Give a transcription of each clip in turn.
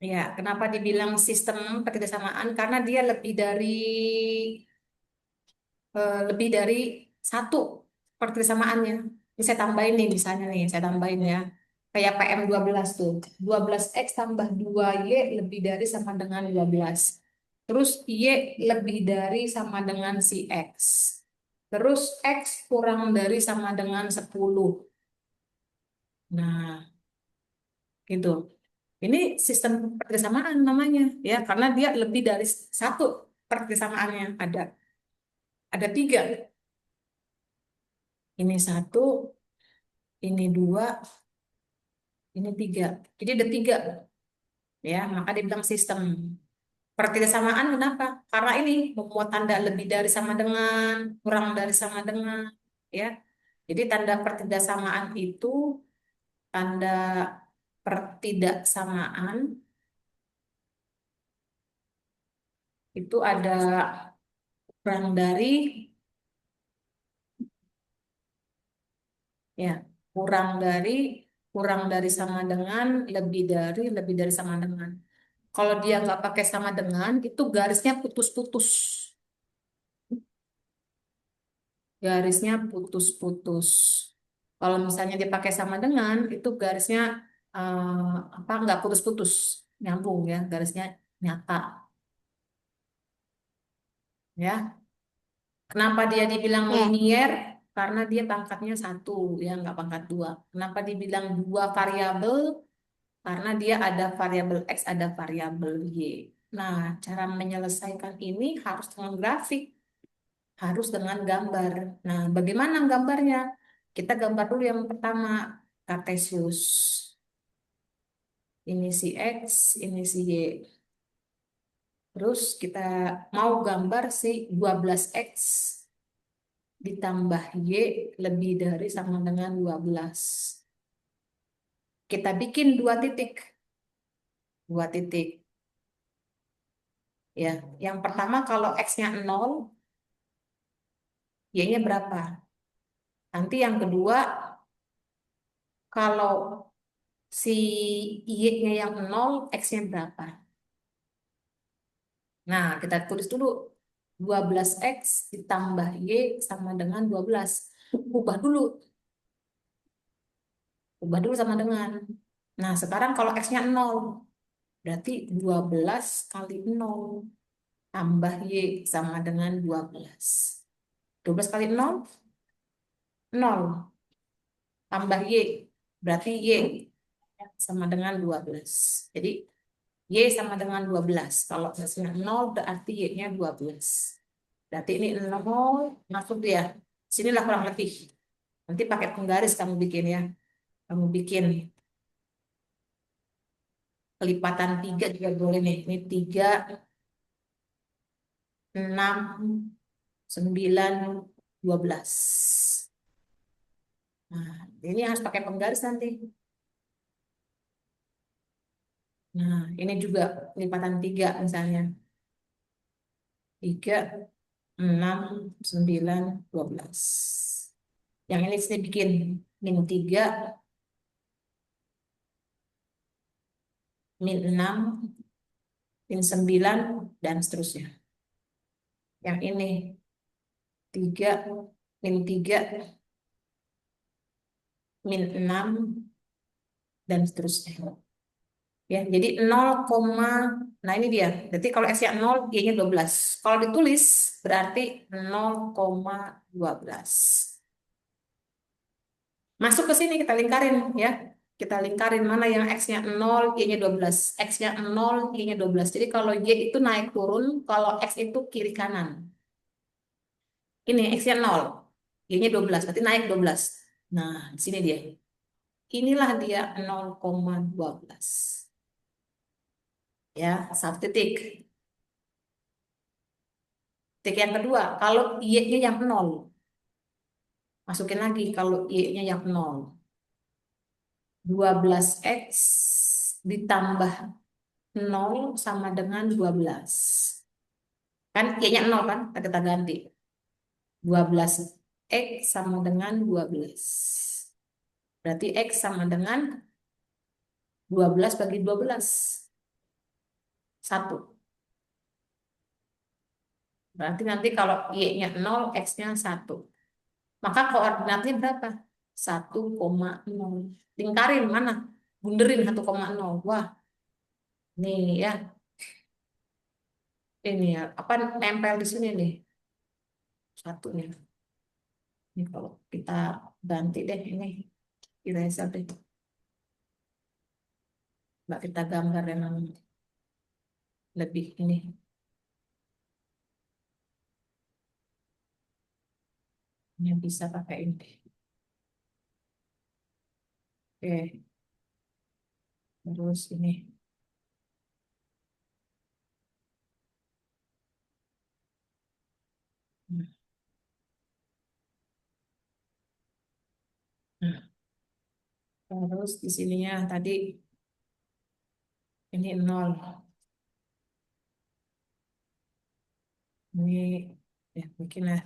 Ya, kenapa dibilang sistem ketidaksamaan? Karena dia lebih dari satu pertisamaannya. Ini saya tambahin nih, misalnya nih, saya tambahin ya. Kayak PM12 tuh. 12X tambah 2Y lebih dari sama dengan 12. Terus Y lebih dari sama dengan si X. Terus X kurang dari sama dengan 10. Nah, gitu. Ini sistem persamaan namanya, ya, karena dia lebih dari satu persamaannya. Ada tiga. Ini satu, ini dua, ini tiga. Jadi ada tiga, ya. Maka dibilang sistem persamaan. Kenapa? Karena ini membuat tanda lebih dari sama dengan, kurang dari sama dengan, ya. Jadi tanda pertidaksamaan itu tanda pertidaksamaan itu ada kurang dari, ya, kurang dari, kurang dari sama dengan, lebih dari sama dengan. Kalau dia nggak pakai sama dengan, itu garisnya putus-putus. Garisnya putus-putus. Kalau misalnya dipakai sama dengan, itu garisnya apa, nggak putus-putus, nyambung ya, garisnya nyata, ya. Kenapa dia dibilang Ya. linier? Karena dia pangkatnya satu, ya, nggak pangkat dua. Kenapa dibilang dua variabel? Karena dia ada variabel X, ada variabel Y. Nah, cara menyelesaikan ini harus dengan grafik, harus dengan gambar. Nah, bagaimana gambarnya? Kita gambar dulu yang pertama, Kartesius. Ini si X, ini si Y. Terus kita mau gambar si 12X ditambah Y lebih dari sama dengan 12. Kita bikin dua titik. Dua titik. Ya, yang pertama kalau X-nya 0, Y-nya berapa? Nanti yang kedua, kalau si Y-nya yang 0, X-nya berapa? Nah, kita tulis dulu 12X ditambah Y sama dengan 12. Ubah dulu, ubah dulu sama dengan. Nah, sekarang kalau X-nya 0, berarti 12 kali 0 tambah Y sama dengan 12. 12 kali 0, 0. Tambah Y, berarti Y sama dengan 12. Jadi Y sama dengan 12. Kalau hasilnya 0 berarti Y-nya 12. Berarti ini 0 masuk dia. Sinilah kurang lebih. Nanti pakai penggaris kamu bikin ya. Kamu bikin kelipatan 3 juga boleh nih. Ini 3, 6, 9, 12. Nah, ini harus pakai penggaris nanti. Nah, ini juga kelipatan 3 misalnya. 3, 6, 9, 12. Yang ini saya bikin min 3, min 6, min 9, dan seterusnya. Yang ini 3, min 3, min 6, dan seterusnya. Ya, jadi 0, nah ini dia. Berarti kalau S-nya 0, Y-nya 12. Kalau ditulis berarti 0,12. Masuk ke sini kita lingkarin ya. Kita lingkarin mana yang X-nya 0, Y-nya 12. X-nya 0, Y-nya 12. Jadi kalau Y itu naik turun, kalau X itu kiri kanan. Ini X-nya 0, Y-nya 12, berarti naik 12. Nah, di sini dia. Inilah dia 0,12. Ya, satu titik. Titik yang kedua, kalau Y-nya yang 0, masukin lagi kalau Y-nya yang 0. 12X ditambah 0 sama dengan 12. Kan Y-nya 0 kan? Kita ganti. 12X sama dengan 12. Berarti X sama dengan 12 bagi 12. 1. Berarti nanti kalau Y-nya 0, X-nya 1. Maka koordinatnya berapa? 1,0. Lingkarin mana? Bunderin 1,0. Wah, nih ya. Ini ya, apa nempel di sini nih. Satunya. Ini kalau kita ganti deh ini. Eraser deh. Mbak kita gambar yang lebih ini. Ini bisa pakai ini. Oke, terus ini. Nah, terus di sininya tadi ini 0. Ini ya mungkin lah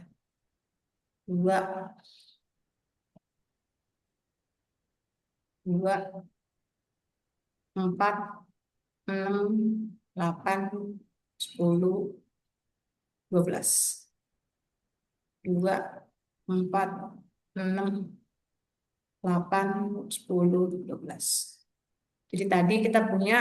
2, 2, 4, 6, 8, 10, 12. 2, 4, 6, 8, 10, 12. Jadi tadi kita punya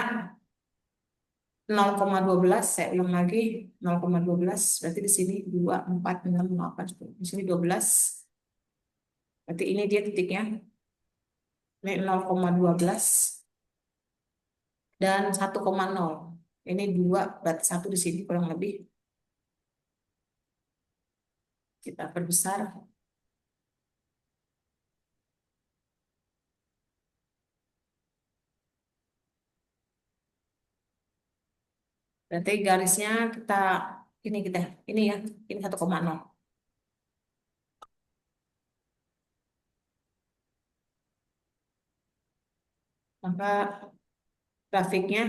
0,12, saya ulang lagi 0,12, berarti di sini 2, 4, 6, 8, 10. Di sini 12. Berarti ini dia titiknya. Ini 0,12 dan 1,0. Ini 2, berarti 1 di sini kurang lebih. Kita perbesar. Berarti garisnya kita ini ya, ini 1,0. Maka grafiknya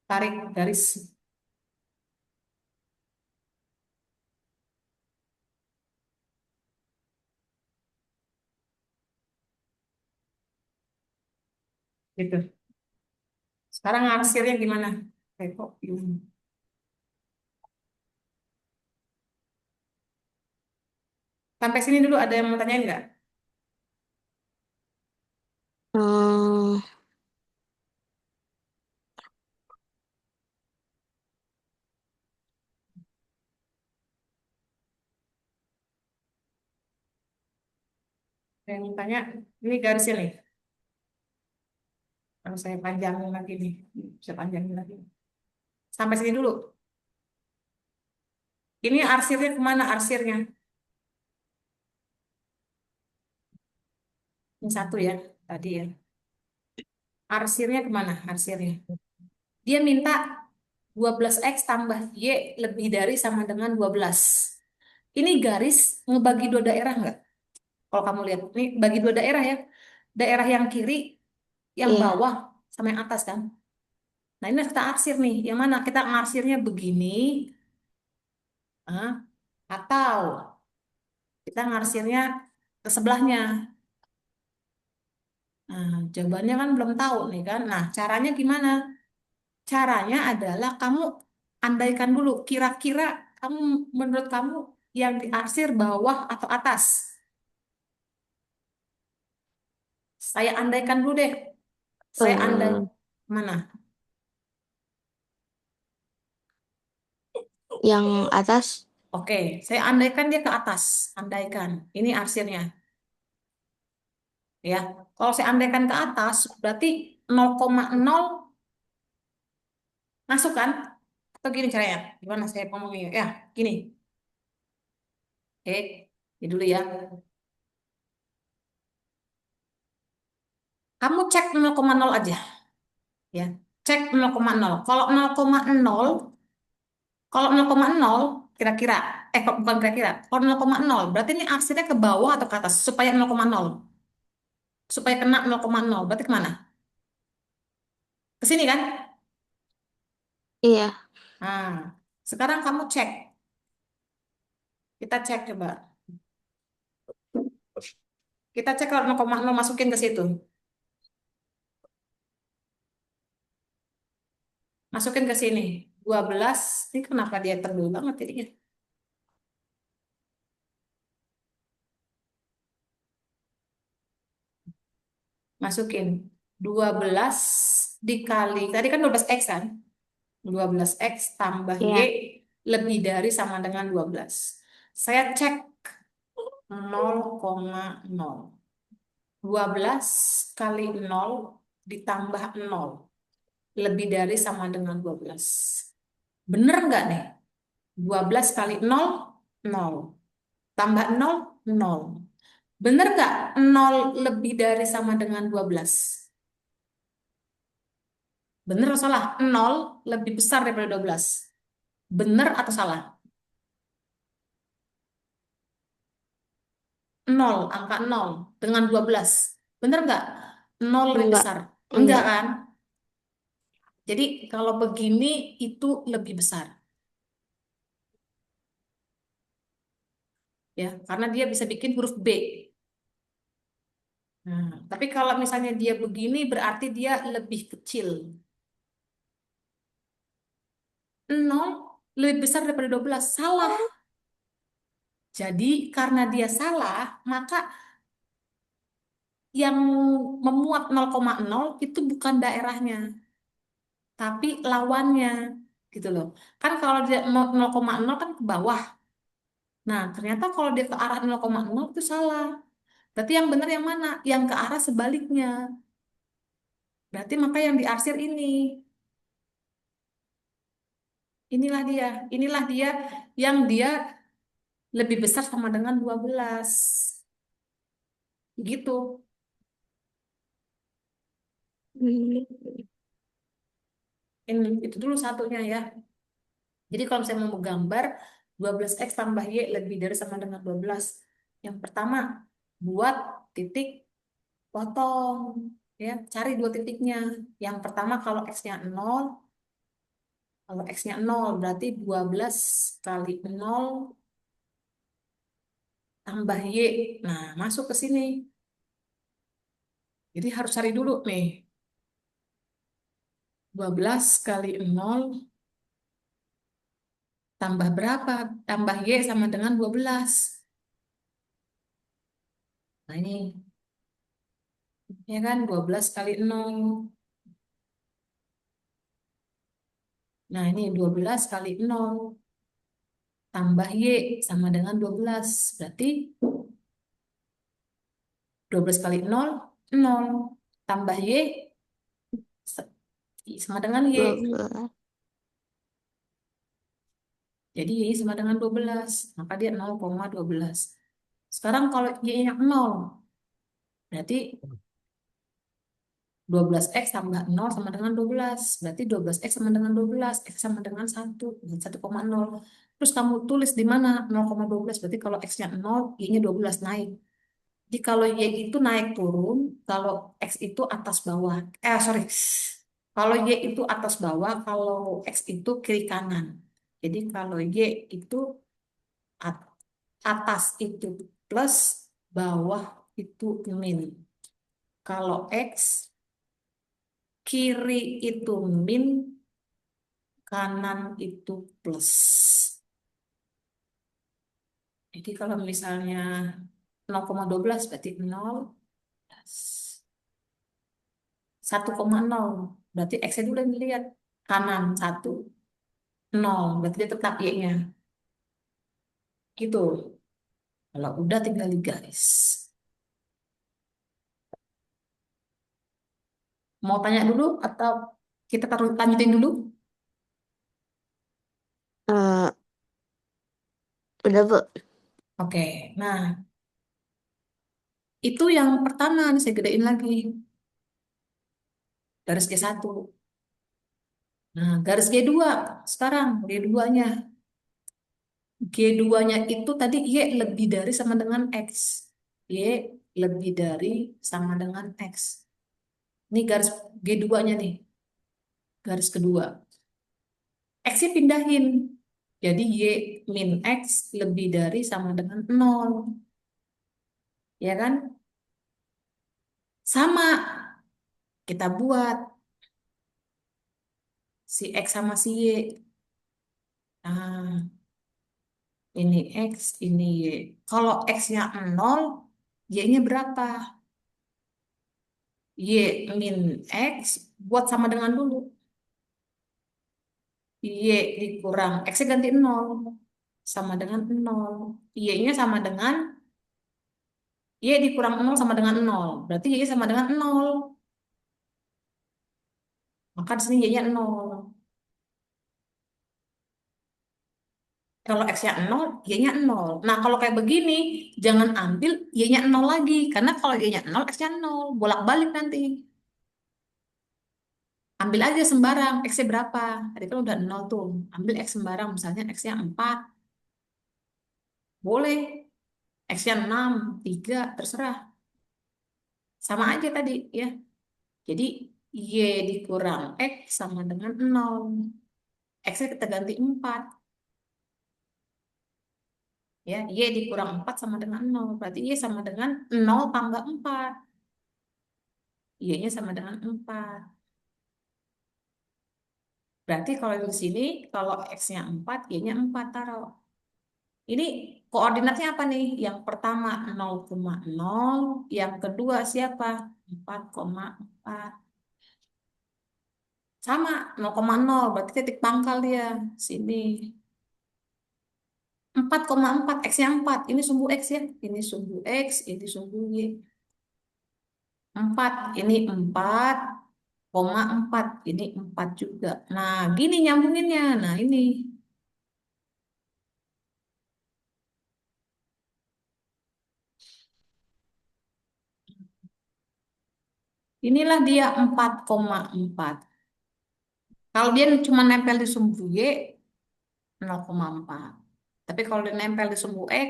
tarik garis gitu. Sekarang arsirnya gimana? Kok gimana? Sampai sini dulu ada yang mau tanyain nggak? Hmm, Ada yang mau tanya? Ini garisnya nih. Kalau saya panjangin lagi nih, saya panjangin lagi. Sampai sini dulu. Ini arsirnya kemana arsirnya? Ini satu ya, tadi ya. Arsirnya kemana arsirnya? Dia minta 12X tambah Y lebih dari sama dengan 12. Ini garis ngebagi dua daerah nggak? Kalau kamu lihat, ini bagi dua daerah ya. Daerah yang kiri, yang iya. bawah, sama yang atas kan. Nah ini kita arsir nih. Yang mana kita ngarsirnya begini, ah, atau kita ngarsirnya ke sebelahnya. Nah, jawabannya kan belum tahu nih kan. Nah, caranya gimana? Caranya adalah kamu andaikan dulu, kira-kira kamu menurut kamu yang diarsir bawah atau atas? Saya andaikan dulu deh. Saya andai Eh, mana? yang atas, Oke, saya andaikan dia ke atas. Andaikan. Ini arsirnya, ya. Kalau saya andaikan ke atas, berarti 0,0 masuk kan? Atau gini caranya? Gimana saya ngomongnya? Ya, gini. Oke, ini dulu ya. Kamu cek 0,0 aja, ya. Cek 0,0. Kalau 0,0 kira-kira, kok bukan kira-kira. Kalau 0,0 berarti ini arsirnya ke bawah atau ke atas supaya 0,0. Supaya kena 0,0. Berarti kemana? Ke sini kan? iya. Nah, sekarang kamu cek. Kita cek coba. Kita cek kalau 0,0 masukin ke situ. Masukin ke sini. 12. Ini kenapa dia tebel banget jadinya? Masukin 12 dikali, tadi kan 12x kan? 12x tambah Y Ya. lebih dari sama dengan 12. Saya cek 0,0. 12 kali 0 ditambah 0 lebih dari sama dengan 12. Bener nggak nih? 12 kali 0, 0. Tambah 0, 0. Bener nggak 0 lebih dari sama dengan 12? Bener atau salah? 0 lebih besar daripada 12. Bener atau salah? 0, angka 0 dengan 12. Bener nggak? 0 lebih Enggak. besar. Enggak Enggak. kan? Jadi kalau begini itu lebih besar. Ya, karena dia bisa bikin huruf B. Nah, tapi kalau misalnya dia begini berarti dia lebih kecil. 0 lebih besar daripada 12. Salah. Jadi karena dia salah, maka yang memuat 0,0 itu bukan daerahnya, tapi lawannya gitu loh. Kan kalau dia 0,0 kan ke bawah. Nah, ternyata kalau dia ke arah 0,0 itu salah. Berarti yang benar yang mana? Yang ke arah sebaliknya. Berarti maka yang diarsir ini. Inilah dia. Inilah dia yang dia lebih besar sama dengan 12. Gitu. Hmm. Ini itu dulu satunya ya. Jadi kalau saya mau menggambar 12x tambah Y lebih dari sama dengan 12. Yang pertama, buat titik potong. Ya, cari dua titiknya. Yang pertama kalau X-nya 0, kalau X-nya 0 berarti 12 kali 0 tambah Y. Nah, masuk ke sini. Jadi harus cari dulu nih. 12 kali 0 tambah berapa? Tambah Y sama dengan 12. Nah, ini ya kan 12 kali 0. Nah, ini 12 kali 0 tambah Y sama dengan 12. Berarti 12 kali 0, 0. Tambah Y sama dengan Y. 12. Jadi Y sama dengan 12. Maka dia 0,12. Sekarang kalau Y-nya 0, berarti 12x tambah 0 sama dengan 12. Berarti 12x sama dengan 12. X sama dengan 1. 1,0. Terus kamu tulis di mana 0,12. Berarti kalau X-nya 0, Y-nya 12 naik. Jadi kalau Y itu naik turun, kalau X itu atas bawah. Sorry. Kalau Y itu atas bawah, kalau X itu kiri kanan. Jadi kalau Y itu at- atas itu plus, bawah itu min. Kalau X kiri itu min, kanan itu plus. Jadi kalau misalnya 0,12 berarti 0, 1,0. Berarti X-nya dulu yang dilihat. Kanan 1, 0. Berarti dia tetap Y-nya. Gitu. Kalau udah tinggal digaris. Mau tanya dulu atau kita taruh lanjutin dulu? Eh, udah, Bu. Oke. Nah, itu yang pertama nih saya gedein lagi. Garis G1. Nah, garis G2. Sekarang G2-nya. G2-nya itu tadi Y lebih dari sama dengan X. Y lebih dari sama dengan X. Ini garis G2-nya nih. Garis kedua. X-nya pindahin. Jadi Y min X lebih dari sama dengan 0. Ya kan? Sama. Kita buat Si X sama si Y. Nah, ini X, ini Y. Kalau X-nya 0, Y-nya berapa? Y min X buat sama dengan dulu. Y dikurang X-nya ganti 0. Sama dengan 0. Y-nya sama dengan Y dikurang 0 sama dengan 0. Berarti Y sama dengan 0. Maka di sini Y-nya 0. Kalau X-nya 0, Y-nya 0. Nah, kalau kayak begini, jangan ambil Y-nya 0 lagi. Karena kalau Y-nya 0, X-nya 0. Bolak-balik nanti. Ambil aja sembarang. X-nya berapa? Tadi kan udah 0 tuh. Ambil X sembarang. Misalnya X-nya 4. Boleh. X-nya 6, 3, terserah. Sama aja tadi ya. Jadi Y dikurang X sama dengan 0. X-nya kita ganti 4. Ya, Y dikurang 4 sama dengan 0. Berarti Y sama dengan 0 tambah 4. Y-nya sama dengan 4. Berarti kalau di sini, kalau X-nya 4, Y-nya 4 taruh. Ini koordinatnya apa nih? Yang pertama 0,0, yang kedua siapa? 4,4. Sama 0,0, berarti titik pangkal dia. Sini. 4,4, X-nya 4. Ini sumbu X ya. Ini sumbu X, ini sumbu Y. 4, ini 4,4. Ini 4 juga. Nah, gini nyambunginnya. Nah, ini. Inilah dia 4,4. Kalau dia cuma nempel di sumbu Y, 0,4. Tapi kalau dia nempel di sumbu X,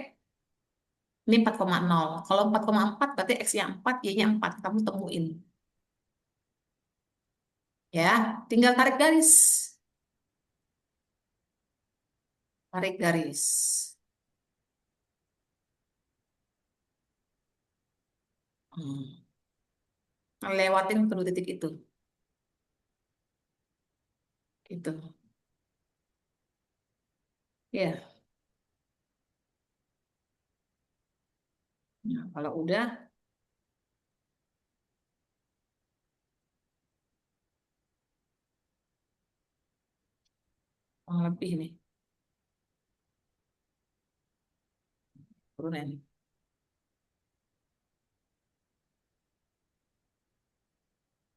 ini 4,0. Kalau 4,4 berarti X-nya 4, Y-nya 4. Kamu temuin. Ya, tinggal tarik garis. Tarik garis. Hmm. Lewatin kedua titik itu. Gitu. Ya. Nah, kalau udah, kurang lebih nih. Turunin.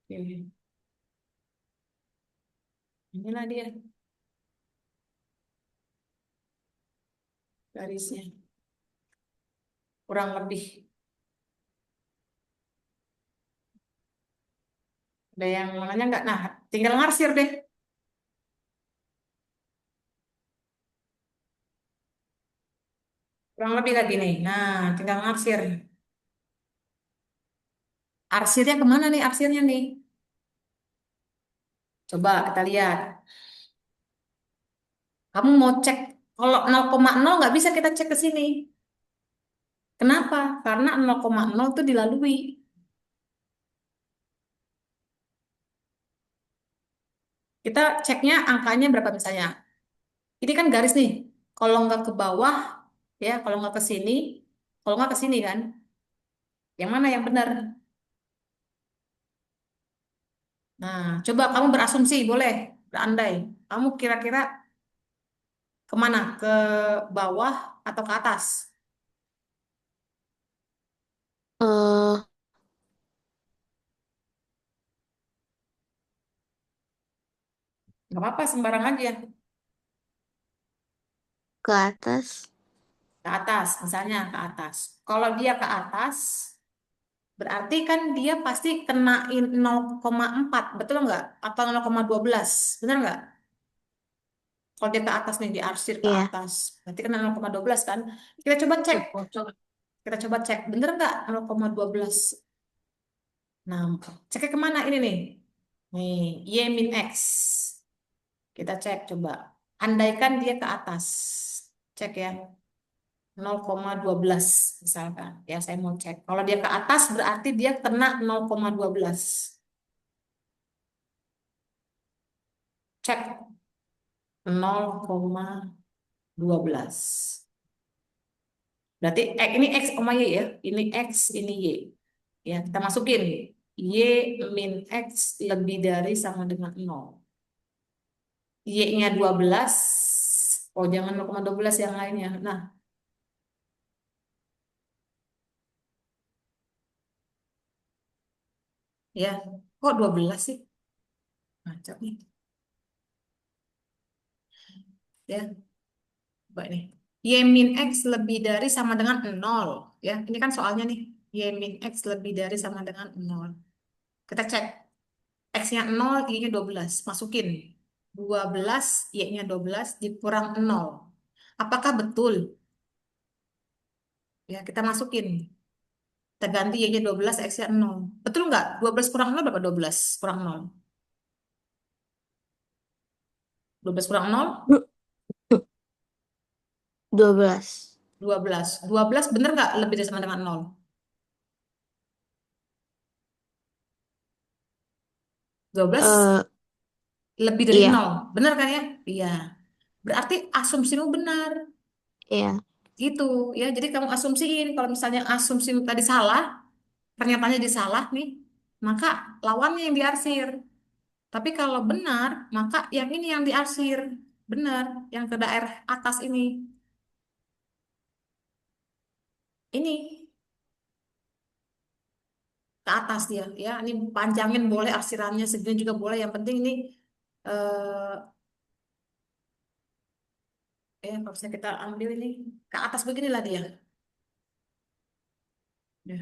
Oke. Inilah dia garisnya. Kurang lebih. Ada yang mananya nggak? Nah, tinggal ngarsir deh. Kurang lebih kayak gini. Nah, tinggal ngarsir. Arsirnya kemana nih arsirnya nih? Coba kita lihat. Kamu mau cek. Kalau 0,0 nggak bisa kita cek ke sini. Kenapa? Karena 0,0 itu dilalui. Kita ceknya angkanya berapa misalnya. Ini kan garis nih. Kalau nggak ke bawah, ya, kalau nggak ke sini, kalau nggak ke sini kan. Yang mana yang benar? Nah, coba kamu berasumsi, boleh berandai. Kamu kira-kira kemana? Ke bawah atau ke atas? Eh, Nggak apa-apa, sembarang aja. ke atas. Ke atas, misalnya ke atas. Kalau dia ke atas, berarti kan dia pasti kenain 0,4, betul nggak? Atau 0,12, benar nggak? Kalau dia ke atas nih, diarsir ke Iya. atas, berarti kena 0,12 kan? Kita coba cek, kita coba cek, bener nggak 0,12? Nah, ceknya kemana ini nih? Nih, Y min X. Kita cek coba. Andaikan dia ke atas. Cek ya. 0,12 misalkan. Ya, saya mau cek. Kalau dia ke atas berarti dia kena 0,12. Cek 0,12. Berarti ini X koma Y ya. Ini X, ini Y. Ya, kita masukin. Y min X lebih dari sama dengan 0. Y-nya 12. Oh, jangan 0,12 yang lainnya. Nah, ya. Kok 12 sih? Macam nih. Ya, coba nih. Y min X lebih dari sama dengan 0. Ya, ini kan soalnya nih. Y min X lebih dari sama dengan 0. Kita cek. X-nya 0, Y-nya 12. Masukin. 12, Y-nya 12 dikurang 0. Apakah betul? Ya, kita masukin. Kita ganti Y-nya 12, X-nya 0. Betul nggak? 12 kurang 0 berapa? 12 kurang 0. 12 kurang 0, Du- 12. 12. 12 bener nggak lebih dari sama dengan 0? 12 Eh, lebih dari iya, 0. Bener kan ya? Iya. Berarti asumsimu benar. iya, Gitu ya. Jadi kamu asumsiin. Kalau misalnya asumsimu tadi salah, pernyataannya jadi salah nih, maka lawannya yang diarsir. Tapi kalau benar, maka yang ini yang diarsir. Benar, yang ke daerah atas ini. Ini ke atas dia ya. Ini panjangin boleh, arsirannya segini juga boleh. Yang penting ini eh kalau misalnya kita ambil ini ke atas beginilah dia. Ya,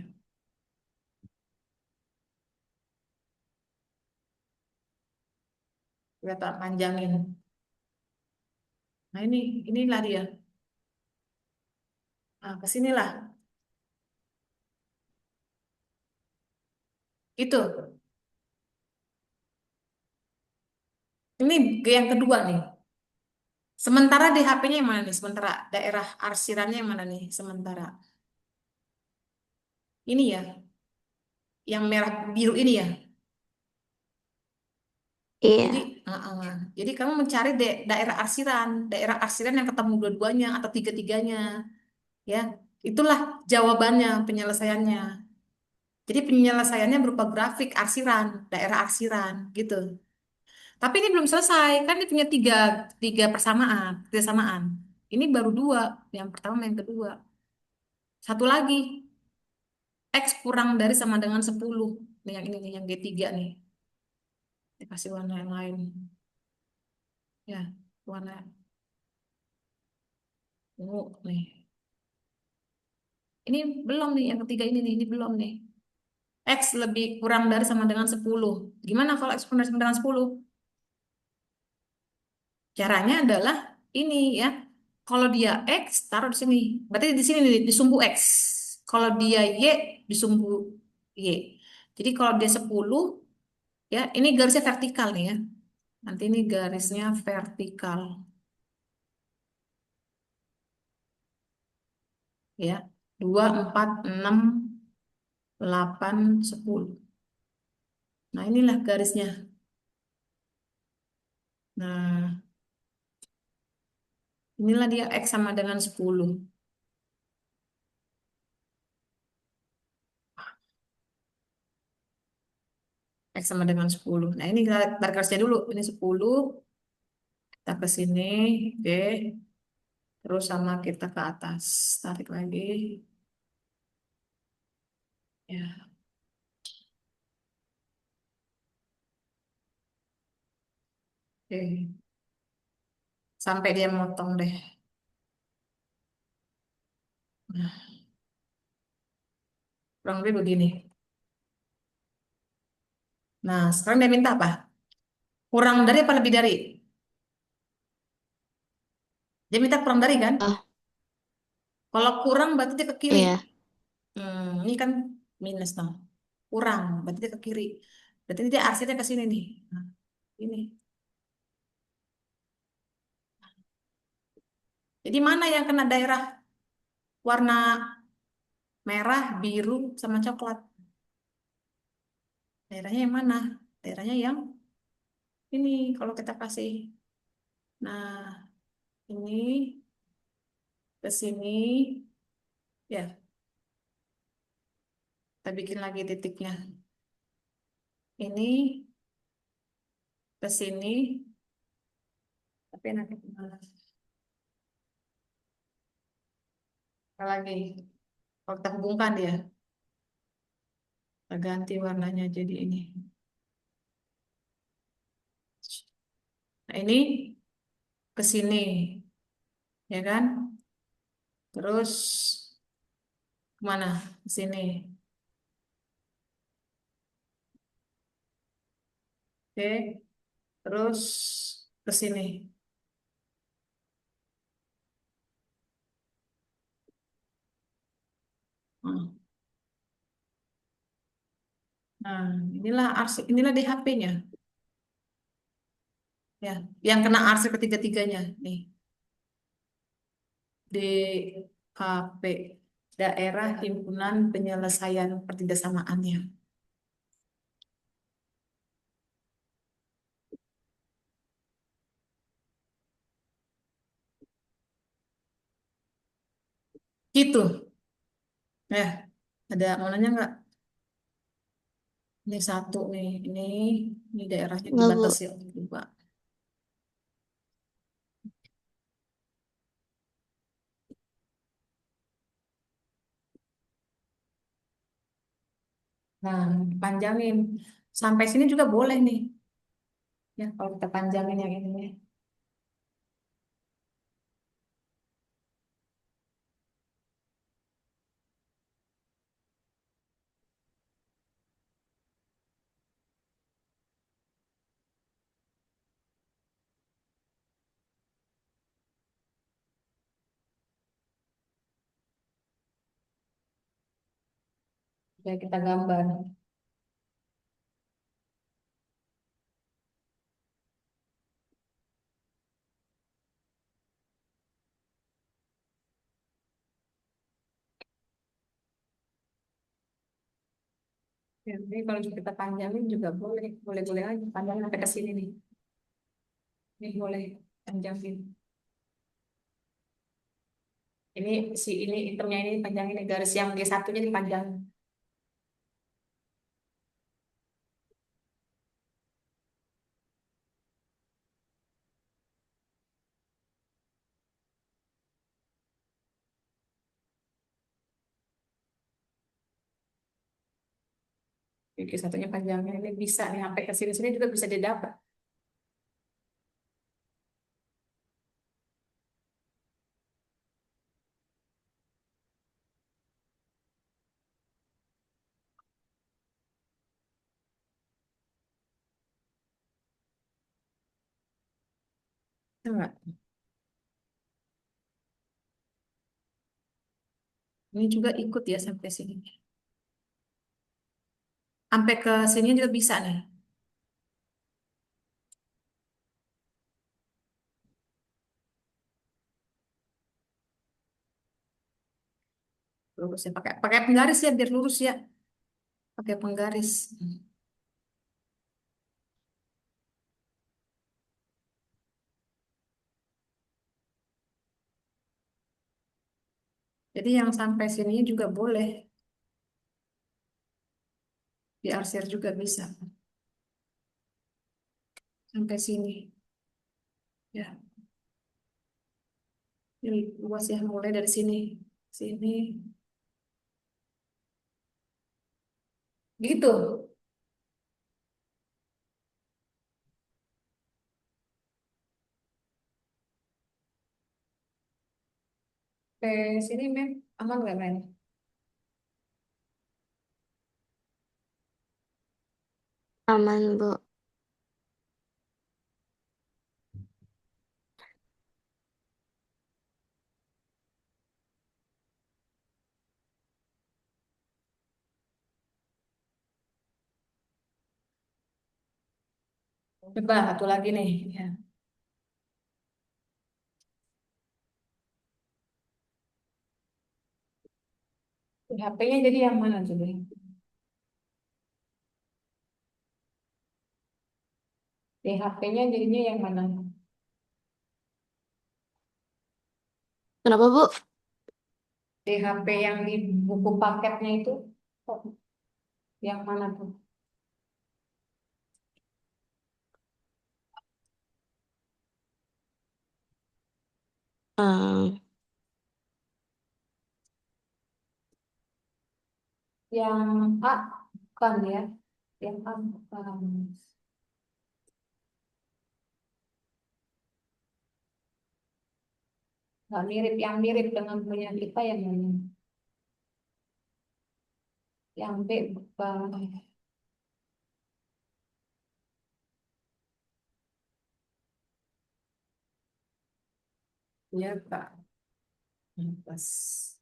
kita panjangin. Nah inilah dia. Nah, ke sinilah. Itu. Ini yang kedua nih. Sementara di HP-nya yang mana nih? Sementara daerah arsirannya yang mana nih? Sementara. Ini ya, yang merah biru ini ya. Jadi, iya, jadi kamu mencari daerah arsiran yang ketemu dua-duanya atau tiga-tiganya, ya. Itulah jawabannya, penyelesaiannya. Jadi penyelesaiannya berupa grafik arsiran, daerah arsiran, gitu. Tapi ini belum selesai, kan dia punya tiga persamaan, tiga samaan. Ini baru dua, yang pertama yang kedua. Satu lagi, X kurang dari sama dengan 10. Nih, yang ini nih, yang G3 nih. Dikasih warna yang lain. Ya, warna ungu nih. Ini belum nih, yang ketiga ini nih, ini belum nih. X lebih kurang dari sama dengan 10. Gimana kalau X kurang dari sama dengan 10? Caranya adalah ini ya. Kalau dia X, taruh di sini. Berarti di sini nih, di sumbu X. Kalau dia Y, di sumbu Y. Jadi kalau dia 10, ya ini garisnya vertikal nih ya. Nanti ini garisnya vertikal. Ya. 2, 4, 6, 8, 10. Nah inilah garisnya. Nah inilah dia X sama dengan 10. X sama dengan 10. Nah, ini kita tarik garisnya dulu. Ini 10. Kita ke sini. Oke. Terus sama kita ke atas. Tarik lagi. Ya. Oke. Sampai dia motong deh. Nah, kurang lebih begini. Nah, sekarang dia minta apa? Kurang dari apa lebih dari? Dia minta kurang dari kan? ah, Kalau kurang berarti dia ke kiri. iya, Ini kan minus dong. Kurang berarti dia ke kiri. Berarti dia arsirnya ke sini nih. Nah, ini. Jadi mana yang kena daerah warna merah, biru, sama coklat? Daerahnya yang mana? Daerahnya yang Ini kalau kita kasih, nah ini ke sini, ya kita bikin lagi titiknya. Ini ke sini, tapi nanti kemana? Apa lagi? Kalau kita hubungkan dia, kita ganti warnanya jadi ini. Nah ini ke sini, ya kan? Terus kemana? Ke sini. Oke, terus ke sini. Hmm. Nah, inilah arsip, inilah DHP-nya, ya, yang kena arsip ketiga-tiganya nih, DHP, Daerah Himpunan Penyelesaian Pertidaksamaan. Gitu, ya. Ada mau nanya nggak? Ini satu nih, ini daerahnya Enggak, Bu. dibatasi oleh dua. Nah, panjangin sampai sini juga boleh nih, ya. Kalau kita panjangin yang ini, nih. Ya kita gambar. Ya, jadi kalau kita panjangin juga boleh, boleh-boleh aja panjangin sampai ke sini nih. Ini boleh panjangin. Ini si ini itemnya ini panjangin nih, garis yang G1-nya dipanjang. G1-nya panjangin ini bisa nih sampai ke sini-sini juga bisa didapat. Enggak. Ini juga ikut ya sampai sini. Sampai ke sini juga bisa nih. Lurus ya, pakai pakai penggaris ya biar lurus ya. Pakai penggaris. Jadi yang sampai sini juga boleh. Diarsir juga bisa. Sampai sini. Ya, ini luas ya, mulai dari sini. Sini. Gitu. Sampai sini, men. Aman nggak, men? Aman, Bu. Coba satu lagi nih. Ya. HP-nya jadi yang mana coba? THP-nya jadinya yang mana? Kenapa, Bu? THP yang di buku paketnya itu oh, yang mana tuh? Eh, Yang A bukan ya? Yang A bukan. Nggak mirip, yang mirip dengan punya kita yang mana? Yang B bukan. Ya, Pak. Pas.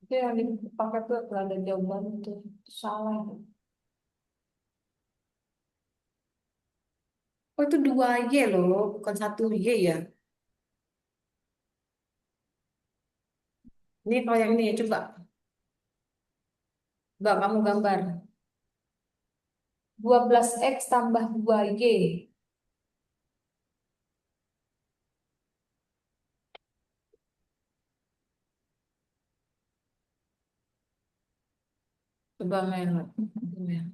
Itu yang di buku paket tuh ada jawaban itu salah. Oh itu dua Y loh, bukan satu Y ya. Ini kalau yang ini ya, coba. Coba kamu gambar. 12X tambah 2Y. Coba Mel. Mel.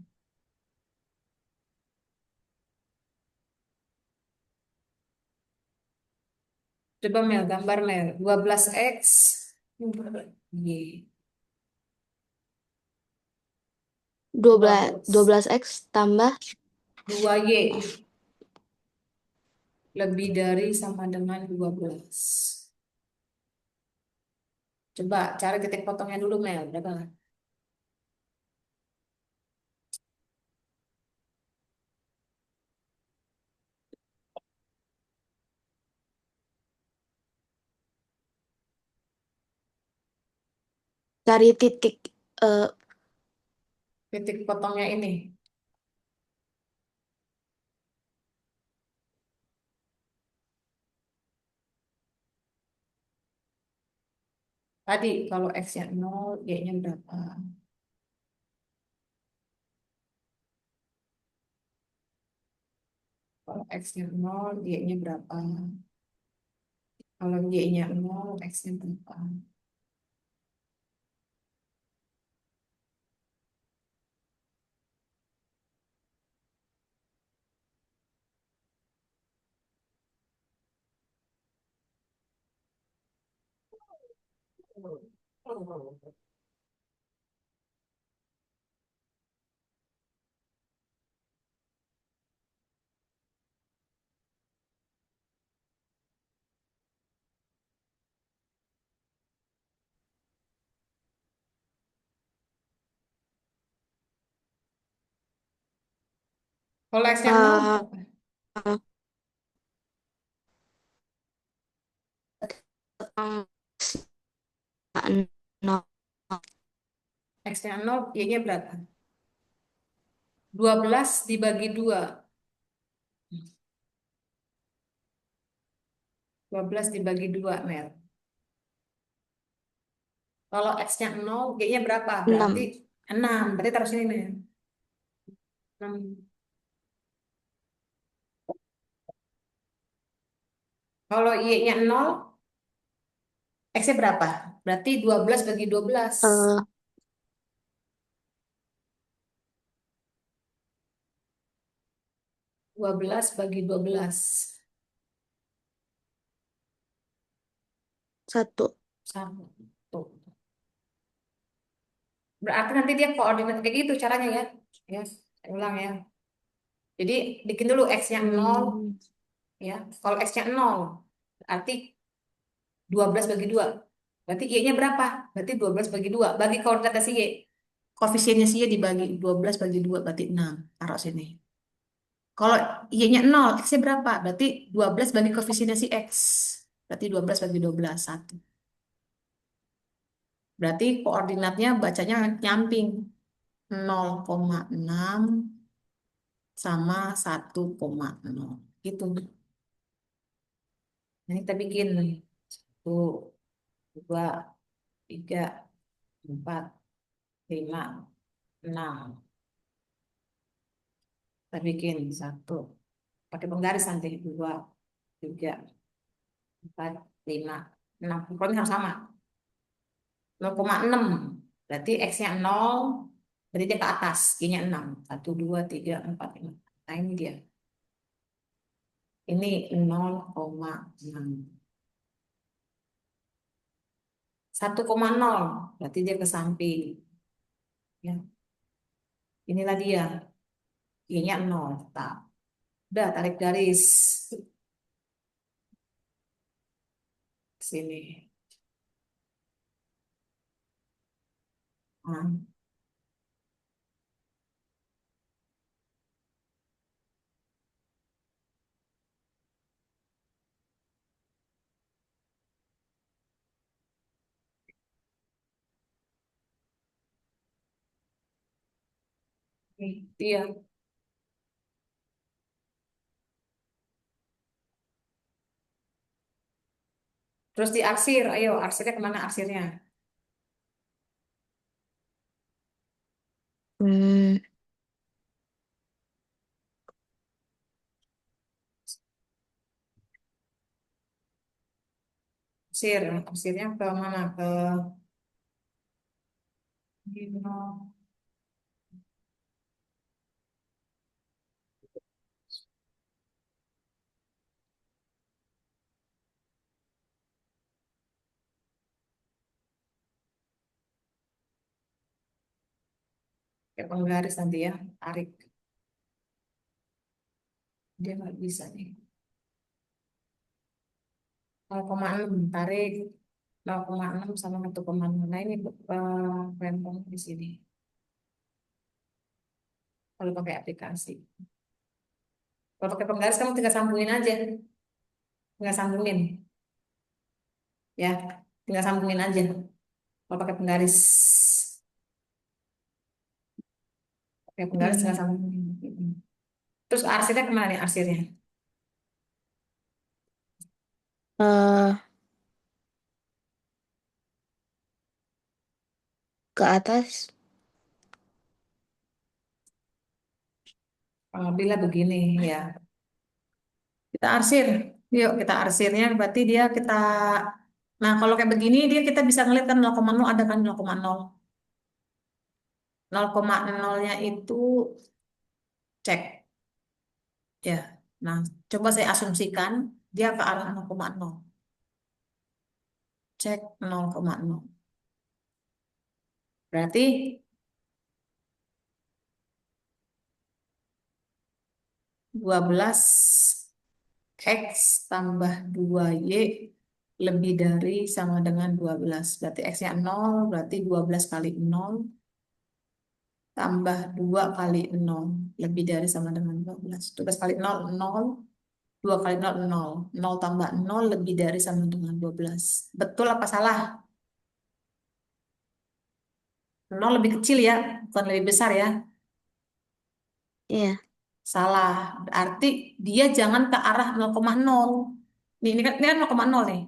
Coba Mel, gambar Mel. 12X. Y. dua Dua belas dua belas belas x tambah 2Y lebih dari sama dengan 12. Coba cari titik potongnya dulu Mel. Berapa? cari titik eh Titik potongnya ini. Tadi kalau X-nya 0, Y-nya berapa? Kalau X-nya 0, Y-nya berapa? Kalau Y-nya 0, X-nya berapa? Kalau X-nya 0 eh, berapa? nol X-nya 0, Y-nya berapa? 12 dibagi 2. 12 dibagi 2, Mel. Kalau X-nya 0, Y-nya berapa? Berarti 6. 6. Berarti taruh sini, Mel. 6. Kalau Y-nya 0, X-nya berapa? Berarti 12 bagi 12. eh 12 bagi 12. 1. Sama. Tuh. Berarti nanti dia koordinat kayak gitu caranya ya. Ya, saya ulang ya. Jadi bikin dulu X-nya 0 Hmm, ya. Kalau X-nya 0, berarti 12 bagi 2. Berarti Y-nya berapa? Berarti 12 bagi 2. Bagi koordinat si Y. Koefisiennya sih dibagi 12 bagi 2 berarti 6. Taruh sini. Kalau Y-nya 0, X-nya berapa? Berarti 12 bagi koefisiennya si X. Berarti 12 bagi 12, 1. Berarti koordinatnya bacanya nyamping. 0,6 sama 1,0. Gitu. Ini kita bikin. 1, 2, 3, 4, 5, 6. Kita bikin 1. Pakai penggaris nanti. 2, 3, 4, 5, 6. Pokoknya harus sama. 0,6. Berarti X-nya 0. Berarti dia ke atas. Y-nya 6. 1, 2, 3, 4, 5. Nah ini dia. Ini 0,6. 1,0. Berarti dia ke samping. Ya. Inilah dia. Y-nya 0. Tetap. Udah, tarik garis. Sini. Nah, ini dia. Terus diarsir. Ayo, arsirnya kemana arsirnya? Hmm, Arsir. Arsirnya ke mana? Ke kayak penggaris nanti ya. Tarik. Dia nggak bisa nih. 0,6 tarik 0,6 sama 1,6. Nah ini rempong di sini kalau pakai aplikasi. Kalau pakai penggaris kamu tinggal sambungin aja, tinggal sambungin ya, tinggal sambungin aja. Kalau pakai penggaris, tinggal hmm, sambungin. Terus arsirnya kemana nih arsirnya? eh, ke atas. Bila begini ya, kita arsir. Yuk kita arsirnya berarti dia kita. Nah kalau kayak begini dia kita bisa ngeliat kan 0,0 ada kan 0,0. 0,0-nya itu cek. Ya, nah coba saya asumsikan dia ke arah 0,0. Cek 0,0. Berarti 12 X tambah 2Y lebih dari sama dengan 12. Berarti X-nya 0, berarti 12 kali 0 tambah 2 kali 0 lebih dari sama dengan 12. 12 kali 0, 0. 2 kali 0, 0. 0 tambah 0 lebih dari sama dengan 12. Betul apa salah? 0 lebih kecil ya, bukan lebih besar ya. Iya, Salah. Berarti dia jangan ke arah 0,0. Ini kan 0,0 nih.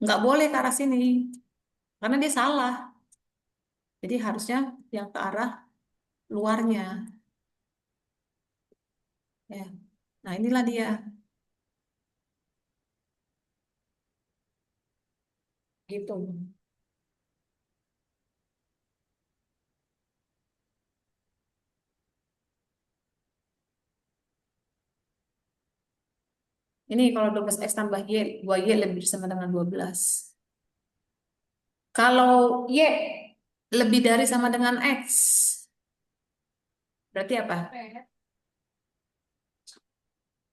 Nggak boleh ke arah sini. Karena dia salah. Jadi harusnya yang ke arah luarnya. Ya. Nah inilah dia. Gitu. Ini kalau 12X tambah Y, 2Y lebih sama dengan 12. Kalau Y lebih dari sama dengan X, berarti apa?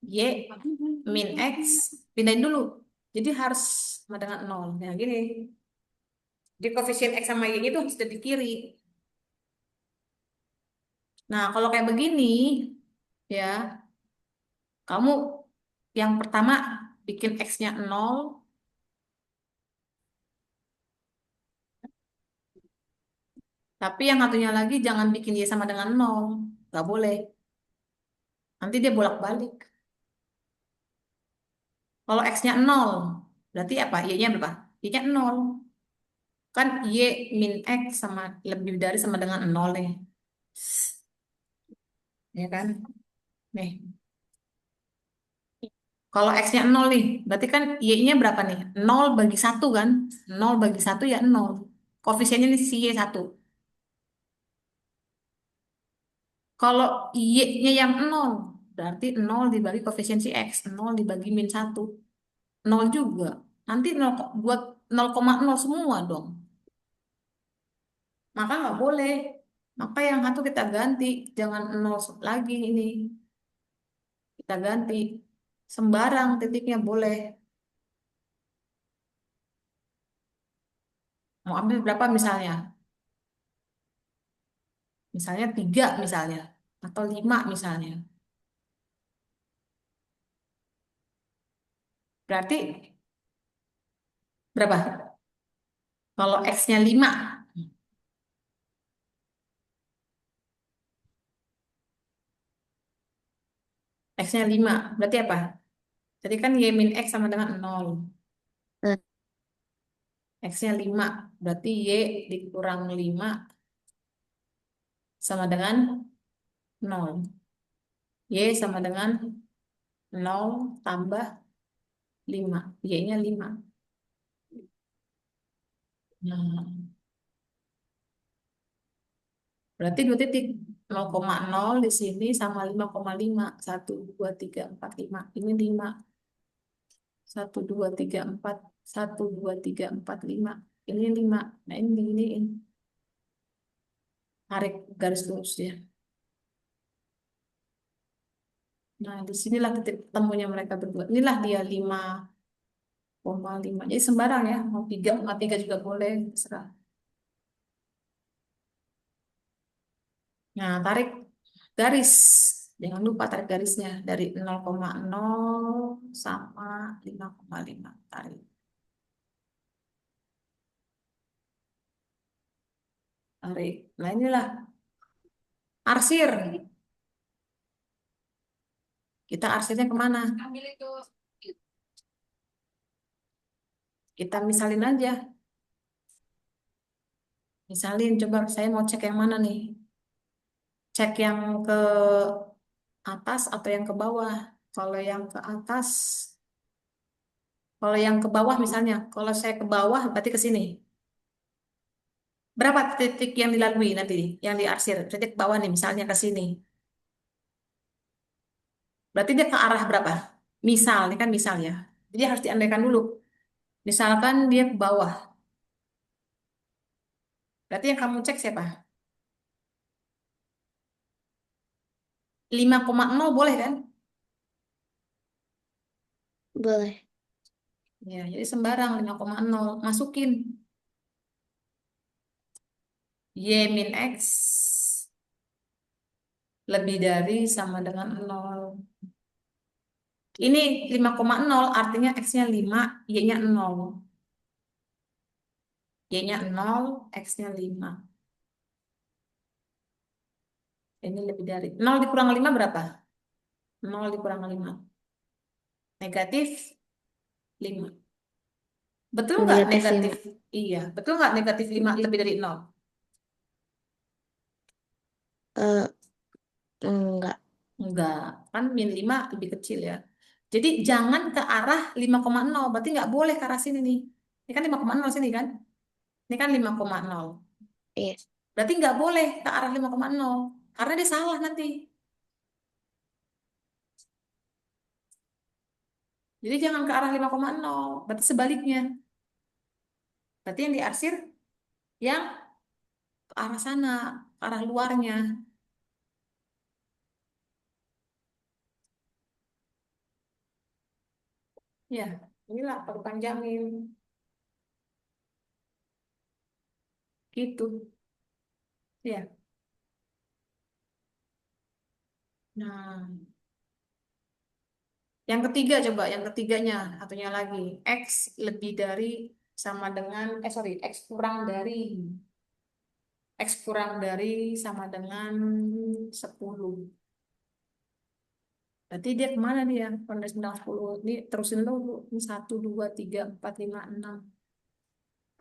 Y min X, pindahin dulu. Jadi harus sama dengan 0. Nah gini. Di koefisien X sama Y itu harus ada di kiri. Nah, kalau kayak begini, ya, kamu yang pertama bikin X-nya 0, tapi yang satunya lagi jangan bikin Y sama dengan 0. Nggak boleh. Nanti dia bolak-balik. Kalau X-nya 0, berarti apa? Y-nya berapa? Y-nya 0. Kan Y min X sama lebih dari sama dengan 0 nih. Ya kan? Nih. Kalau X-nya 0 nih, berarti kan Y-nya berapa nih? 0/1 kan? 0/1 ya 0. Koefisiennya nih si Y1. Kalau Y-nya yang 0, berarti 0 dibagi koefisiensi X. 0 dibagi min 1. 0 juga. Nanti 0, buat 0,0 semua dong. Maka nggak boleh. Maka yang satu kita ganti. Jangan 0 lagi ini. Kita ganti. Sembarang titiknya boleh. Mau ambil berapa misalnya? Misalnya 3 misalnya. Atau 5 misalnya. Berarti berapa? Kalau X-nya 5. X-nya 5. Berarti apa? Jadi kan Y min X sama dengan 0. Nah, X-nya 5. Berarti Y dikurang 5 sama dengan 0. Y sama dengan 0 tambah 5. Y-nya 5. Nah, berarti 2 titik. 0,0 di sini sama 5,5. 1, 2, 3, 4, 5. Ini 5. 1, 2, 3, 4. 1, 2, 3, 4, 5. Ini 5. Nah, ini diginiin. Tarik garis lurus ya. Nah, disinilah titik temunya mereka berdua. Inilah dia 5,5. Jadi sembarang ya. Mau 3,3 juga boleh. Terserah. Nah, tarik garis. Jangan lupa tarik garisnya. Dari 0,0 sama 5,5. Tarik. Tarik. Nah, inilah arsir. Kita arsirnya kemana? Kita misalin aja. Misalin, coba saya mau cek yang mana nih? Cek yang ke atas atau yang ke bawah? Kalau yang ke atas, kalau yang ke bawah misalnya, kalau saya ke bawah berarti ke sini. Berapa titik yang dilalui nanti, yang diarsir? Titik ke bawah nih, misalnya ke sini. Berarti dia ke arah berapa? Misal, ini kan misal ya. Jadi harus diandaikan dulu. Misalkan dia ke bawah. Berarti yang kamu cek siapa? 5,0 boleh kan? boleh. Ya, jadi sembarang 5,0. Masukin Y min X lebih dari sama dengan 0. Ini 5,0 artinya X-nya 5, Y-nya 0. Y-nya 0, X-nya 5. Ini lebih dari. 0 dikurang 5 berapa? 0 dikurang 5. Negatif 5. Betul nggak Negatif negatif? 5. Iya. Betul nggak negatif 5 lebih dari 0? Eh, enggak. Enggak. Kan min 5 lebih kecil ya. Jadi jangan ke arah 5,0. Berarti nggak boleh ke arah sini nih. Ini kan 5,0 sini kan? Ini kan 5,0. Iya. Berarti nggak boleh ke arah 5,0. Karena dia salah nanti. Jadi jangan ke arah 5,0. Berarti sebaliknya. Berarti yang diarsir yang ke arah sana. Ke arah luarnya. Ya, inilah perpanjangin. Gitu. Ya. Nah, yang ketiga coba, yang ketiganya, satunya lagi. X lebih dari sama dengan, sorry, X kurang dari. X kurang dari sama dengan 10. Berarti dia kemana dia? Pada 10. Ini terusin dulu. Ini 1, 2, 3, 4, 5, 6,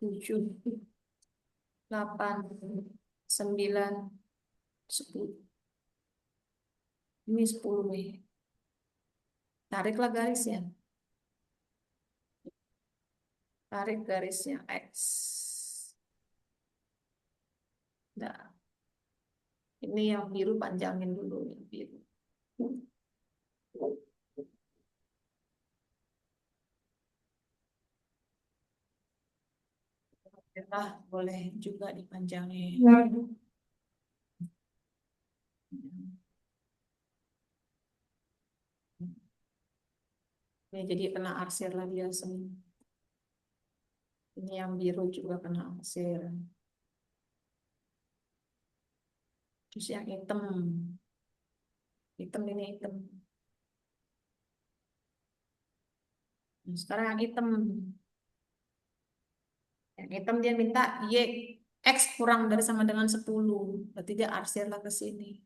7, 8, 9, 10. Ini 10 nih. Tariklah garisnya. Tarik garisnya X. Nah, ini yang biru panjangin dulu. Yang biru. Merah boleh juga dipanjangin. Ini jadi kena arsir lagi ya semua. Ini yang biru juga kena arsir. Terus yang hitam. Hitam ini hitam. Nah, sekarang yang hitam. Yang hitam dia minta Y. X kurang dari sama dengan 10. Berarti dia arsir lah ke sini.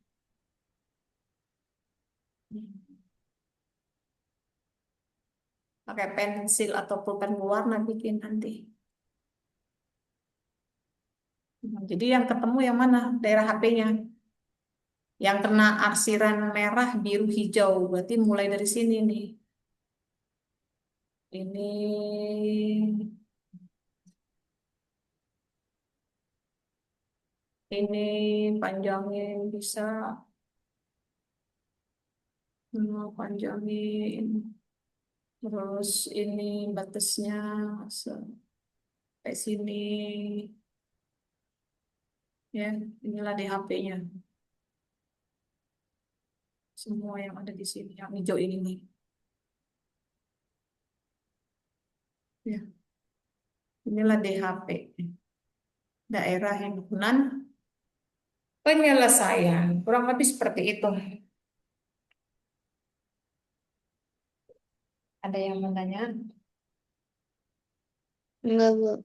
Pakai pensil atau pulpen warna bikin nanti. Jadi yang ketemu yang mana? Daerah HP-nya. Yang kena arsiran merah, biru, hijau. Berarti mulai dari sini nih. Ini ini panjangin bisa panjangin. Terus ini batasnya sampai sini ya. Inilah DHP-nya. Semua yang ada di sini. Yang hijau ini nih. Ya, inilah DHP. Daerah Himpunan Penyelesaian. Kurang lebih seperti itu. Ada yang mau tanya? Enggak, Bu.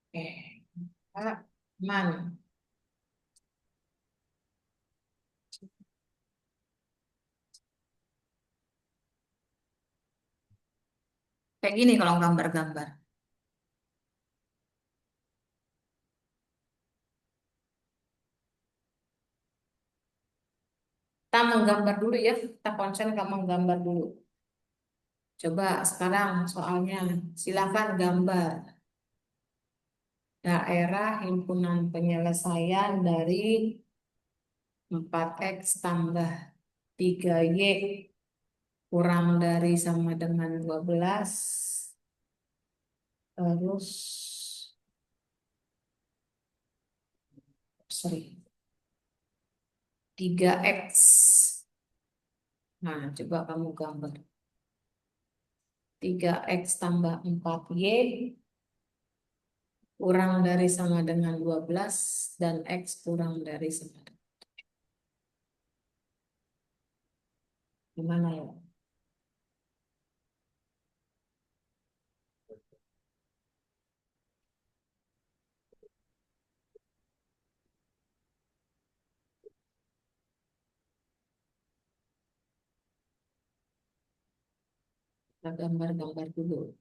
Oke. Pak, Man. Kayak gini kalau gambar-gambar. Kita menggambar dulu ya. Kita konsen ke menggambar dulu. Coba sekarang soalnya. Silakan gambar. Daerah himpunan penyelesaian dari 4X tambah 3Y kurang dari sama dengan 12. Terus, sorry, 3X. Nah, coba kamu gambar. 3X tambah 4Y kurang dari sama dengan 12 dan X kurang dari sama dengan. Gimana ya? Kita gambar-gambar dulu.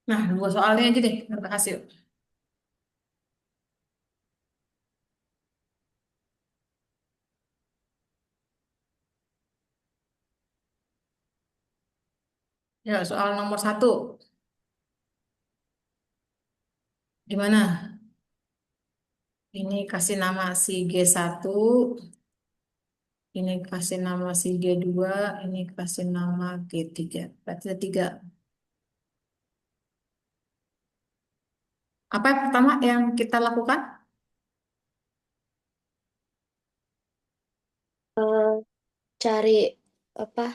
Nah, dua soalnya aja deh, kita hasil. Ya, soal nomor 1. Gimana? Ini kasih nama si G1, ini kasih nama si G2, ini kasih nama G3. Berarti ada tiga. Apa yang pertama yang kita lakukan? Eh, cari apa?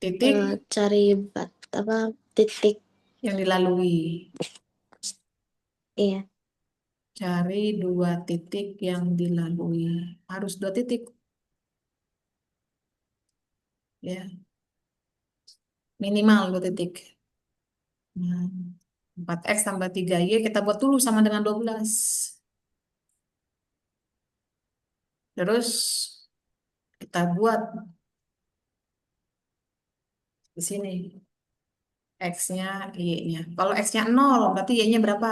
Titik Cari apa titik. yang dilalui. Iya. Cari dua titik yang dilalui. Harus dua titik, ya. Minimal dua titik. Nah, 4x tambah 3y kita buat dulu sama dengan 12. Terus kita buat di sini. X-nya, Y-nya. Kalau X-nya 0, berarti Y-nya berapa?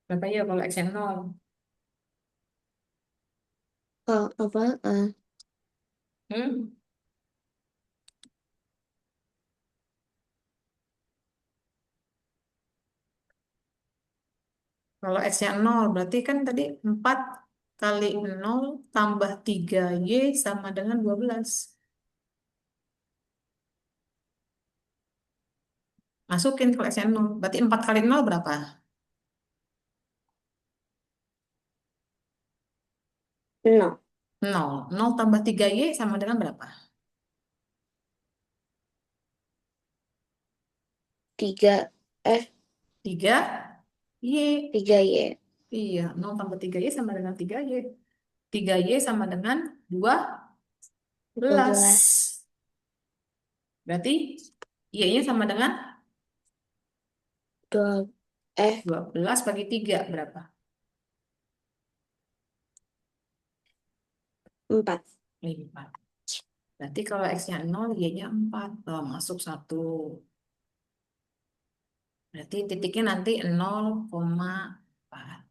Berapa ya kalau X-nya 0? Oh, apa? Hmm? Kalau X-nya 0, berarti kan tadi 4 kali 0 tambah 3Y sama dengan 12. Masukin kalau X-nya 0. Berarti 4 kali 0 berapa? 0. 0. 0 tambah 3Y sama dengan berapa? 3. 3Y. 3Y. Iya, 0 tambah 3Y sama dengan 3Y. 3Y sama dengan 12. 12. Berarti Y-nya sama dengan 2. 12 bagi 3 berapa? 4. 5. Berarti kalau X-nya 0, Y-nya 4. Oh, masuk satu. Berarti titiknya nanti 0,4.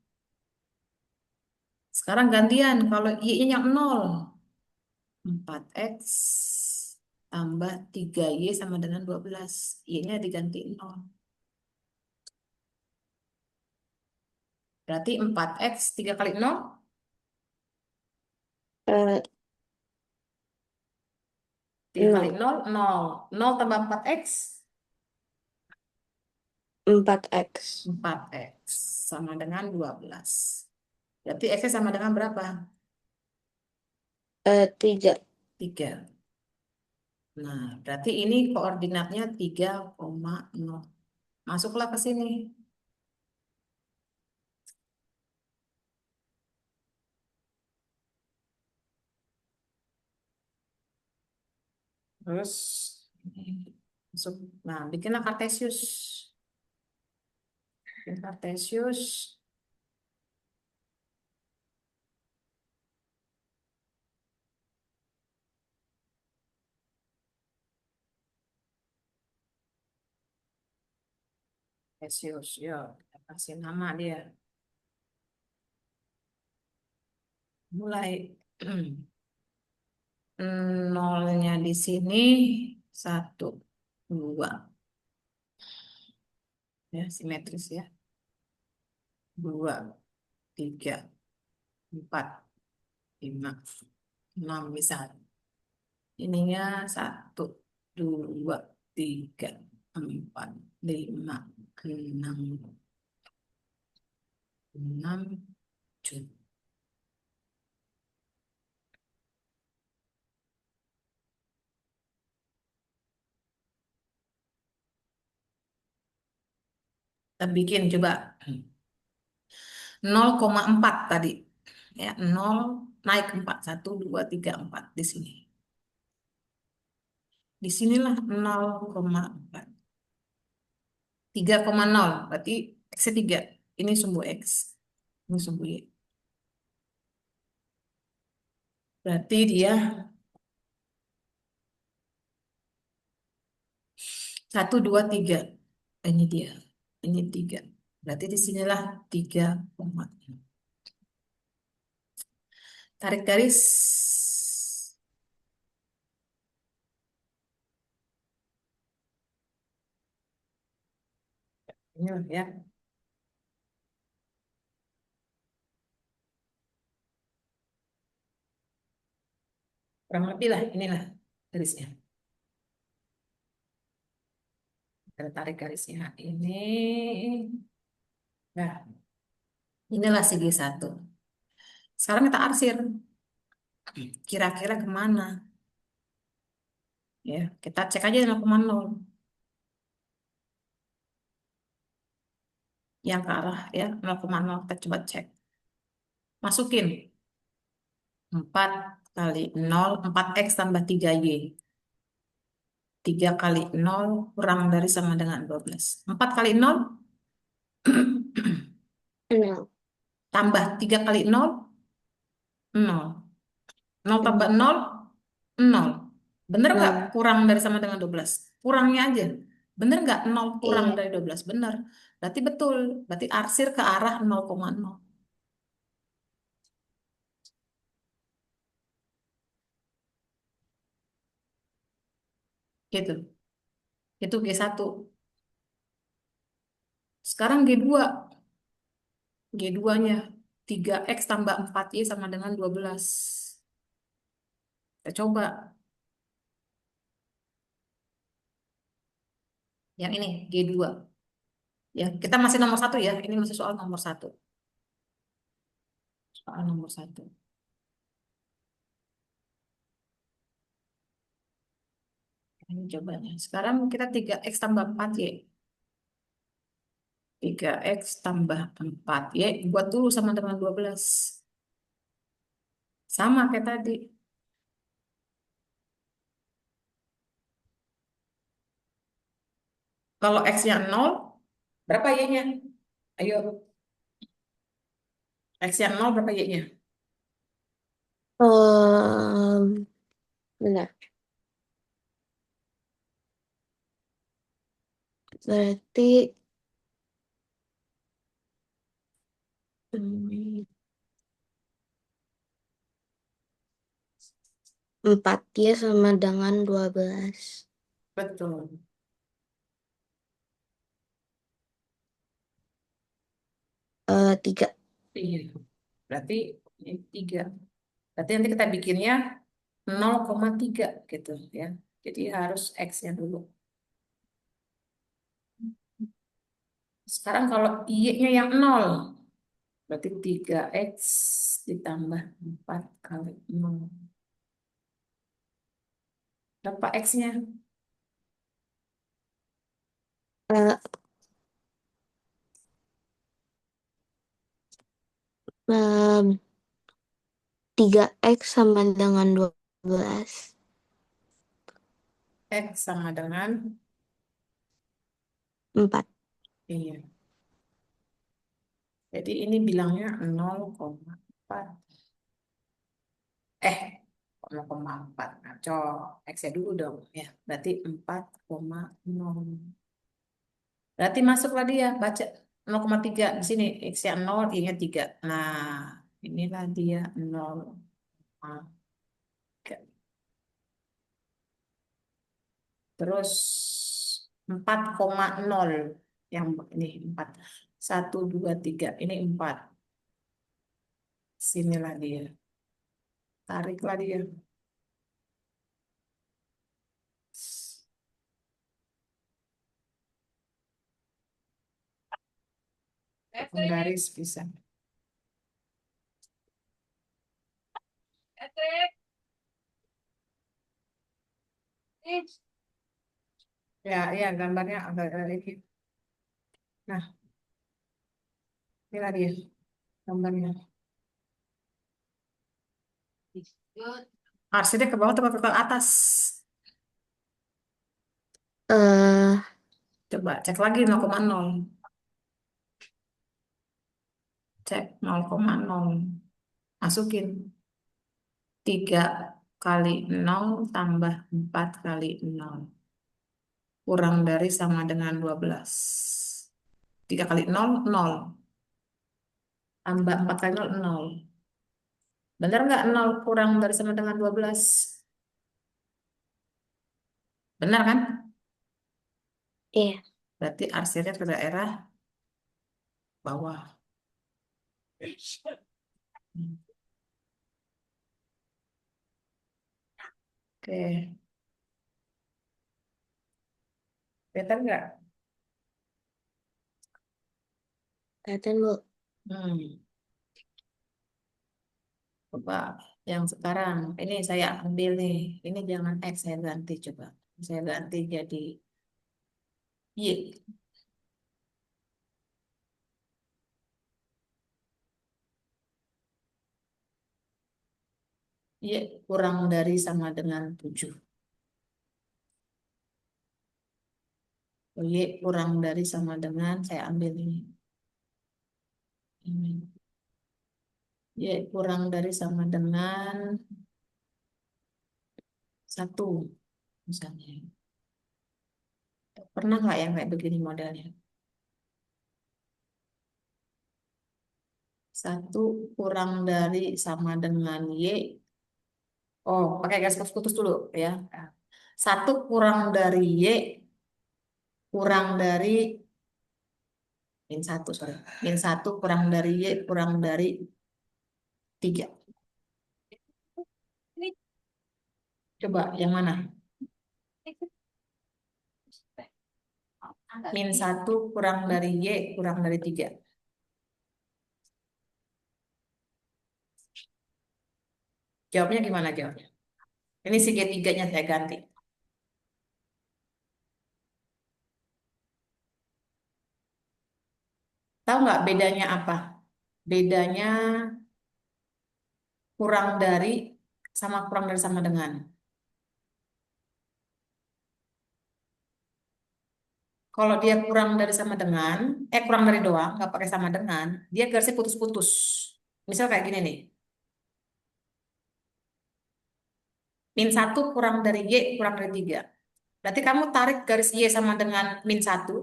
Sekarang gantian, kalau Y-nya yang 0. 4X tambah 3Y sama dengan 12. Y-nya diganti 0. Berarti 4X 3 kali 0, Eh, 3 kali 0. 0, 0. 0 tambah 4X, 4X. 4X sama dengan 12. Berarti X-nya sama dengan berapa? 3. 3. Nah, berarti ini koordinatnya 3,0. Masuklah ke sini. Terus ini masuk. Nah, bikinlah Kartesius. Bikin Kartesius. Kartesius, yuk kita kasih nama dia. Mulai. Nolnya di sini 1, 2, ya simetris ya. 2, 3, 4, 5, 6 misalnya. Ininya 1, 2, 3, 4, 5, 6, 6, 7. Kita bikin coba 0,4 tadi. Ya, 0 naik 4. 1, 2, 3, 4 di sini. Di sinilah 0,4. 3,0 berarti X-nya 3. Ini sumbu X. Ini sumbu Y. Berarti dia 1, 2, 3. Ini dia. Ini 3. Berarti di sinilah 3,0. Tarik garis. Ini loh ya. Kurang lebih lah, inilah garisnya. Kita tarik garisnya. Ini. Nah, inilah segi satu. Sekarang kita arsir. Kira-kira kemana? Ya, kita cek aja 0,0. Yang ke arah ya 0,0 kita coba cek. Masukin 4 kali 0, 4x tambah 3y. 3 kali 0 kurang dari sama dengan 12. 4 kali 0 Nol. tambah 3 kali 0, 0. 0 tambah Nol. 0, 0. Bener nggak Nol. kurang dari sama dengan 12? Kurangnya aja. Bener nggak 0 kurang Iya. dari 12? Bener. Berarti betul. Berarti arsir ke arah 0,0. Gitu. Itu G1. Sekarang G2. G2-nya 3x tambah 4y sama dengan 12. Kita coba. Yang ini G2. Ya, kita masih nomor satu ya. Ini masih soal nomor satu. Soal nomor satu. Ini cobanya. Sekarang kita 3x tambah 4y. 3x tambah 4y. Buat dulu sama dengan 12. Sama kayak tadi. Kalau x-nya 0, berapa y-nya? Ayo, x-nya 0 berapa y-nya? Benar. Berarti hmm, 4 ya sama dengan 12. Betul. Tiga. Iya. Berarti ini 3. Berarti nanti kita bikinnya 0,3 gitu ya. Jadi harus X-nya dulu. Sekarang kalau Y-nya yang 0, berarti 3x ditambah 4 kali 0. Berapa X-nya? Eh, 3x sama dengan 12. X sama dengan, 4. iya. Jadi ini bilangnya 0,4. Eh, 0,4. Ngaco. X-nya dulu dong. Ya, berarti 4,0. Berarti masuklah dia, baca 0,3 di sini. X-nya 0, Y-nya 3. Nah, inilah dia 0,3. Terus 4,0. Yang ini 4. 1, 2, 3. Ini 4. Sinilah dia. Tariklah dia. Garis bisa. Ya, ya gambarnya agak ini. Nah, inilah dia gambarnya. Arsirnya ke bawah atau ke atas? eh Coba cek lagi 0,0. Cek 0,0. Masukin 3 kali 0 tambah 4 kali 0. Kurang dari sama dengan 12. 3 kali 0, 0. Tambah 4 kali 0, 0. Benar nggak 0 kurang dari sama dengan 12? Benar kan? Iya. Berarti arsirnya ke daerah bawah. Hmm. Oke, betul nggak? Kelihatan, Bu. Hmm. Coba yang sekarang, ini saya ambil nih. Ini jangan X, saya ganti coba. Saya ganti jadi Y. Y kurang dari sama dengan 7. Y kurang dari sama dengan, saya ambil ini. Ini. Y kurang dari sama dengan 1 misalnya. Pernah nggak yang kayak begini modelnya? 1 kurang dari sama dengan Y. Oh, pakai garis putus dulu ya. 1 kurang dari Y kurang dari min 1, sorry. Min 1 kurang dari Y kurang dari 3. Coba yang mana? Min 1 kurang dari Y kurang dari 3. Jawabnya gimana jawabnya? Ini segitiganya saya ganti. Tahu nggak bedanya apa? Bedanya kurang dari sama kurang dari sama dengan. Kalau dia kurang dari sama dengan, kurang dari doang, nggak pakai sama dengan, dia garisnya putus-putus. Misal kayak gini nih, min 1 kurang dari Y kurang dari 3. Berarti kamu tarik garis Y sama dengan min 1,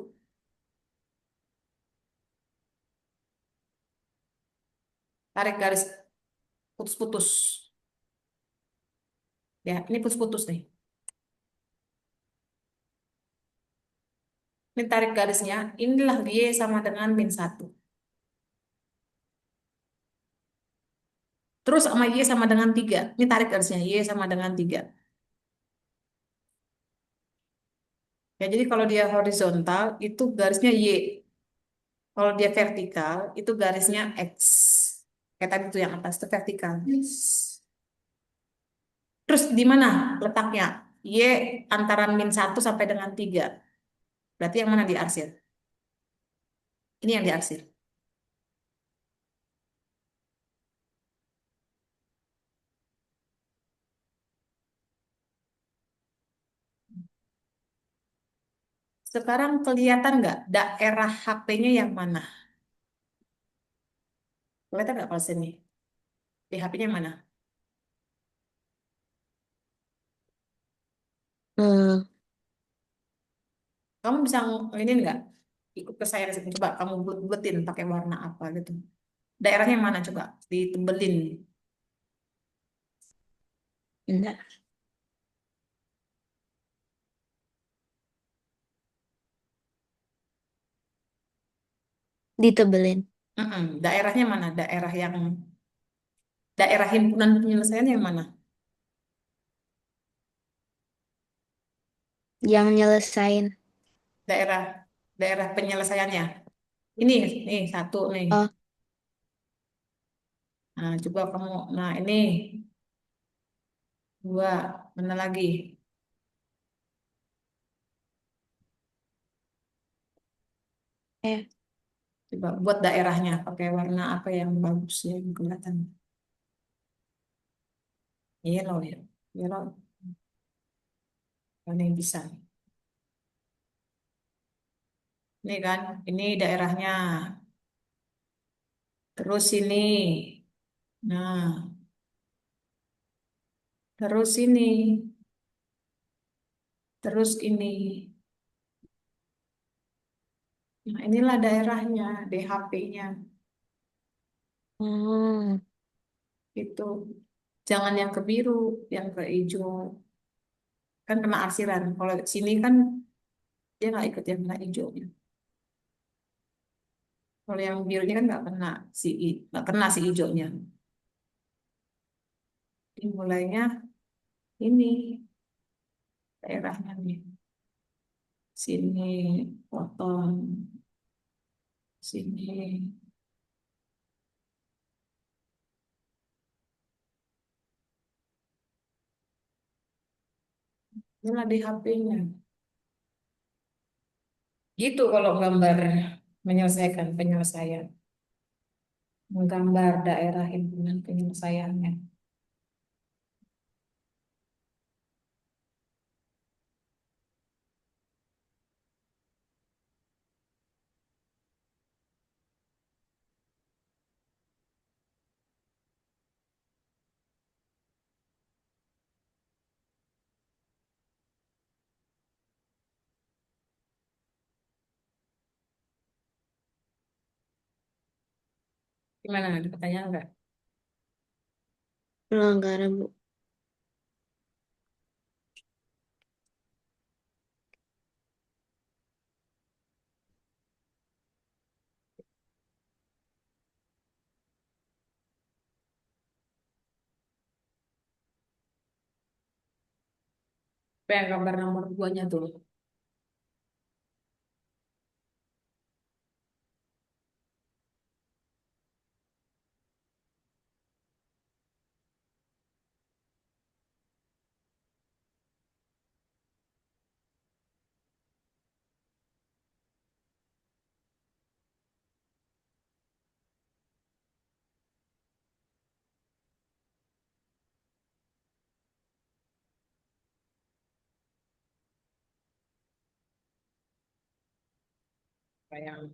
tarik garis putus-putus. Ya, ini putus-putus nih. Ini tarik garisnya, inilah Y sama dengan min 1. Terus sama Y sama dengan 3. Ini tarik garisnya, Y sama dengan 3. Ya, jadi kalau dia horizontal, itu garisnya Y. Kalau dia vertikal, itu garisnya X. Kayak tadi tuh yang atas itu vertikal. Terus di mana letaknya? Y antara min 1 sampai dengan 3. Berarti yang mana diarsir? Ini yang diarsir. Sekarang kelihatan nggak daerah HP-nya yang mana? Kelihatan nggak kalau sini? Di HP-nya yang mana? Hmm, Kamu bisa ini nggak? Ikut ke saya ke sini. Coba kamu buletin pakai warna apa gitu. Daerahnya yang mana coba? Ditebelin. enggak. Ditebelin. Daerahnya mana? Daerah himpunan penyelesaian yang mana? Yang nyelesain. Daerah daerah penyelesaiannya. Ini nih 1 nih. Oh, Nah, coba kamu. Nah, ini 2. Mana lagi? eh, Coba buat daerahnya pakai warna apa yang bagus ya yang kelihatan. Yellow ya. Yellow. Ini bisa. Ini kan, ini daerahnya. Terus ini. Nah, terus ini. Terus ini. Nah, inilah daerahnya, DHP-nya. hmm. Itu. Jangan yang ke biru, yang ke hijau. Kan kena arsiran. Kalau sini kan dia nggak ikut yang kena hijaunya. Kalau yang birunya kan nggak kena nggak kena si hijaunya. Dimulainya ini daerahnya nih. Sini potong, sini. Inilah di HP-nya. Gitu kalau gambar menyelesaikan penyelesaian. Menggambar daerah himpunan penyelesaiannya. Gimana? Ada pertanyaan nggak? Nggak ada, Bu. Apa yang gambar nomor 2-nya tuh? Apa yang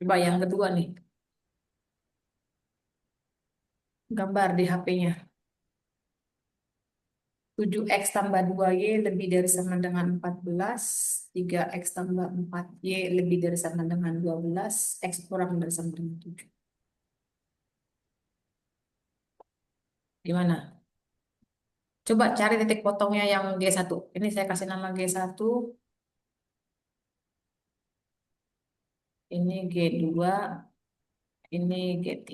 coba yang kedua nih, gambar di HP-nya. 7x tambah 2y lebih dari sama dengan 14. 3x tambah 4y lebih dari sama dengan 12. X kurang dari sama dengan 7. Gimana? Coba cari titik potongnya yang G1. Ini saya kasih nama G1. Ini G2. Ini G3.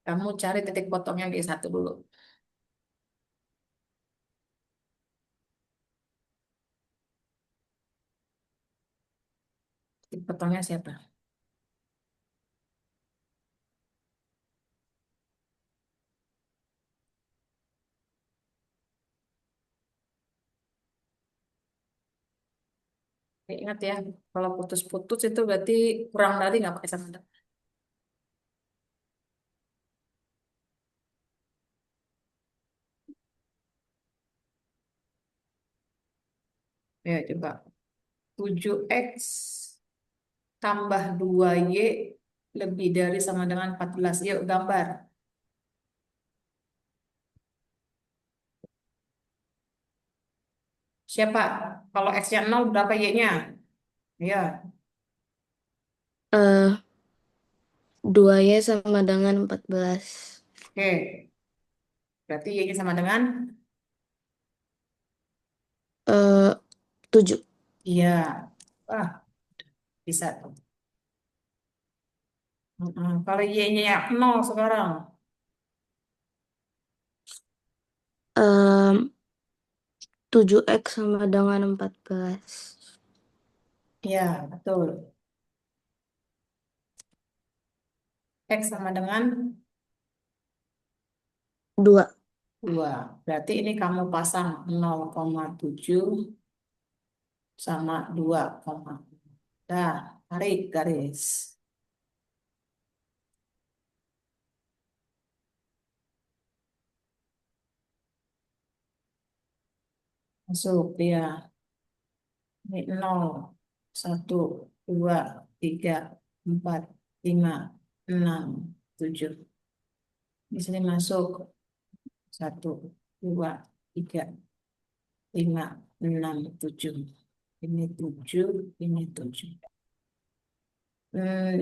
Kamu cari titik potongnya G1 dulu. Titik potongnya siapa? Ingat ya, kalau putus-putus itu berarti kurang dari nggak pakai sama. Ya, coba. 7x tambah 2y lebih dari sama dengan 14. Yuk, gambar. Siapa? Kalau x-nya 0, berapa y-nya? Ya, Eh, 2Y sama dengan 14. oke. Berarti y-nya sama dengan? Eh, 7. Iya. Wah, bisa tuh. Kalau y-nya 0 sekarang. 7X sama dengan 14. Iya, betul. X sama dengan 2. 2. Berarti ini kamu pasang 0,7 sama 2, dah, tarik garis. Masuk dia. Ini 0, 1, 2, 3, 4, 5, 6, 7. Di sini masuk 1, 2, 3, 5, 6, 7. Ini 7, ini 7.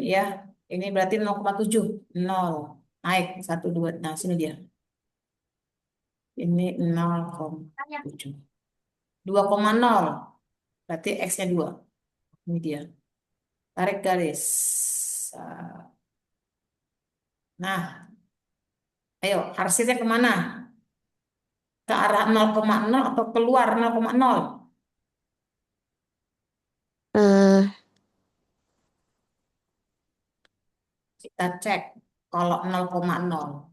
Ya, ini berarti 0,7. 0. Naik 1, 2. Nah, sini dia. Ini 0,7. 2,0. Berarti X-nya 2. Ini dia. Tarik garis. Nah, ayo, hasilnya kemana? Ke arah 0,0 atau keluar 0,0? Eh, Kita cek. Kalau 0,0.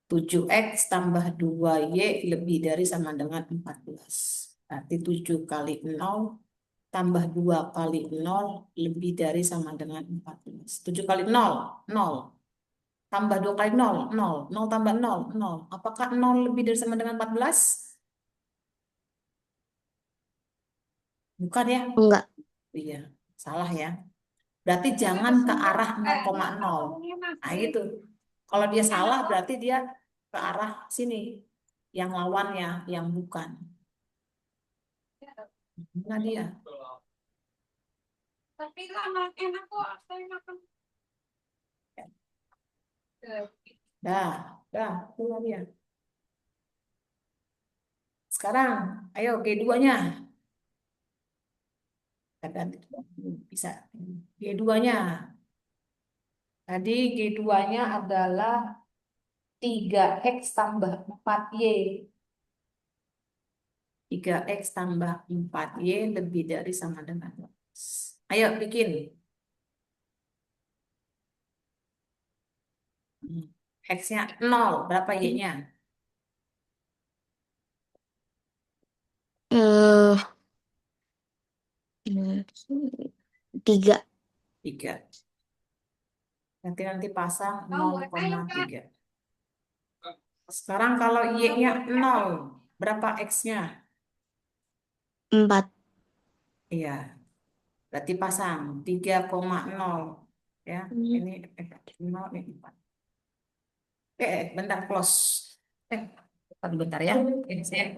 7X tambah 2Y lebih dari sama dengan 14. Berarti 7 kali 0 tambah 2 kali 0 lebih dari sama dengan 14. 7 kali 0, 0. Tambah 2 kali 0, 0. 0 tambah 0, 0. Apakah 0 lebih dari sama dengan 14? Bukan ya? enggak. Iya, salah ya. Berarti jangan ke arah 0,0. Nah, gitu. Kalau dia salah berarti dia ke arah sini. Yang lawannya, yang bukan. Nah, dia. Dah, dah, itulah dia. Sekarang, ayo G2-nya. Kita ganti. Bisa. G2-nya. Tadi G2-nya adalah 3X tambah 4Y. 3X tambah 4Y lebih dari sama dengan 12. Ayo bikin. X-nya 0. Berapa Y-nya? Eh, 3. 3. Nanti pasang 0,3. Sekarang kalau Y-nya 0. Berapa X-nya? 4. Iya. Berarti pasang 3,0. Ya, ini 0, ini 4. Bentar close. Eh, bentar ya. Ini saya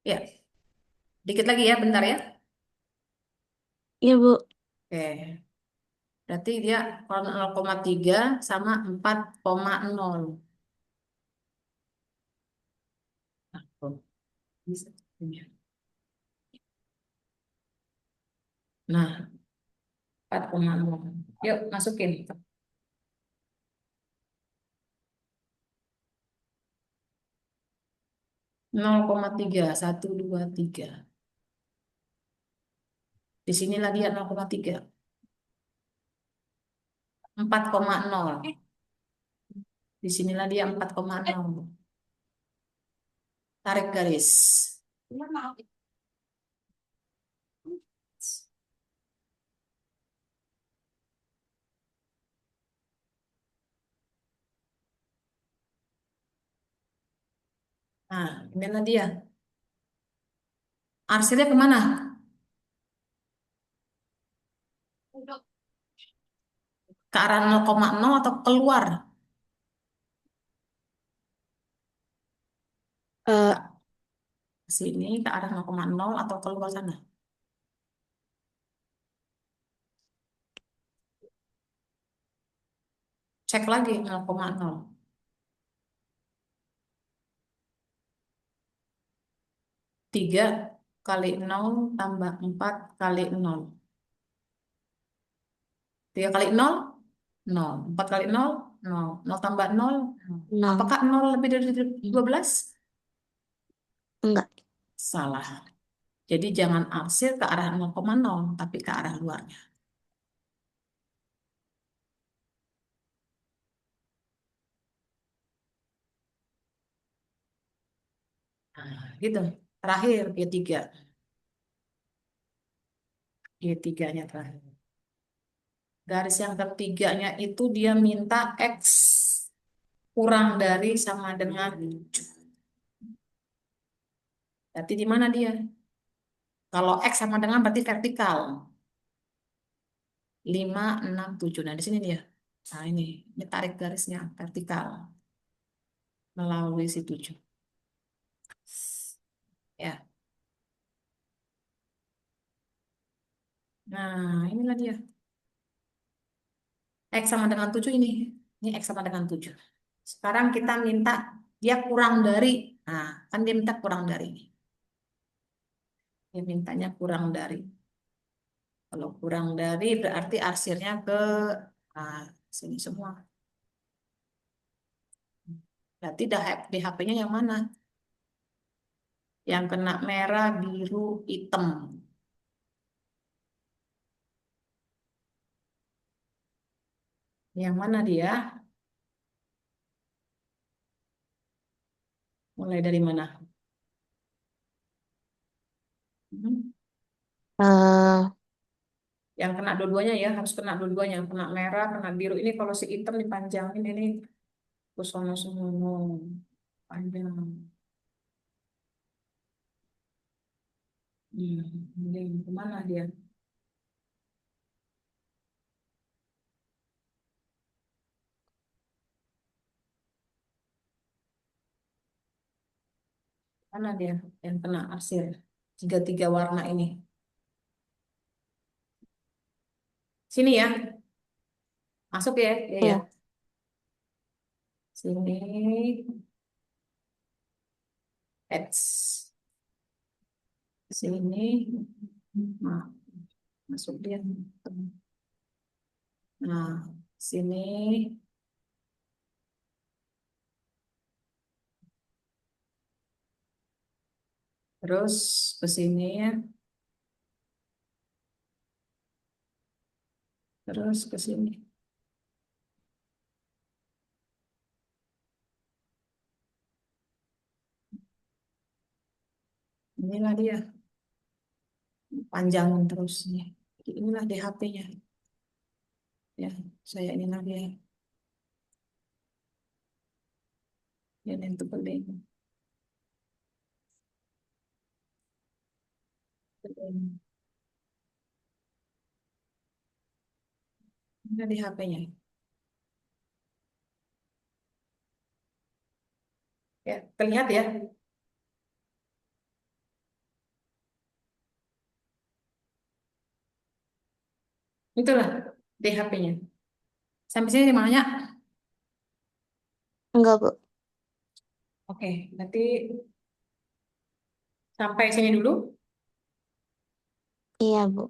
ya, dikit lagi ya, bentar ya. Iya, Bu. Oke. Berarti dia kalau 0,3 sama 4,0. Nah, tuh, bisa. Nah, 4,0. Yuk, masukin. 0,3, 1, 2, 3. Di sinilah dia 0,3. 4,0. Di sinilah dia 4,0. Tarik garis. Nah, inilah dia. Arsilnya kemana? Ke arah 0,0 atau keluar? Eh, Ke sini, ke arah 0,0 atau keluar sana? Cek lagi 0,0. 3 kali 0 tambah 4 kali 0. 3 kali 0, 0. 4 kali 0, 0. 0 tambah 0, 0. Nol. Apakah 0 lebih dari Hmm. 12? Enggak. Salah. Jadi jangan arsir ke arah 0,0, tapi ke arah luarnya. Nah, gitu. Terakhir, Y3. Y3-nya terakhir. Garis yang ketiganya itu dia minta X kurang dari sama dengan 7. Berarti di mana dia? Kalau X sama dengan berarti vertikal. 5, 6, 7. Nah, di sini dia. Nah, ini tarik garisnya vertikal melalui si 7. Ya. Nah, inilah dia. X sama dengan 7 ini. Ini X sama dengan 7. Sekarang kita minta dia kurang dari. Nah, kan dia minta kurang dari. Dia mintanya kurang dari. Kalau kurang dari berarti arsirnya ke nah, sini semua. Berarti di HP-nya yang mana? Yang kena merah, biru, hitam. Yang mana dia? Mulai dari mana? Hmm. eh Yang kena dua-duanya ya, harus kena dua-duanya. Kena merah, kena biru. Ini kalau si hitam dipanjangin ini ke sono-sono. Panjang. Ini kemana dia? Mana dia yang kena arsir? Tiga-tiga warna ini. Sini ya, masuk ya, ya ya. ya. Sini, X. Sini, nah, masuk dia. Nah, sini, terus ke sini ya, terus ke sini. Inilah dia, panjangin terus nih. Inilah DHP-nya. Ya, saya inilah dia. Ini yang tebelin. Tebelin. Inilah DHP-nya. Ya, terlihat ya. Itulah DHP-nya. Sampai sini di mananya? Enggak, Bu. Oke, berarti sampai sini dulu. Iya, Bu.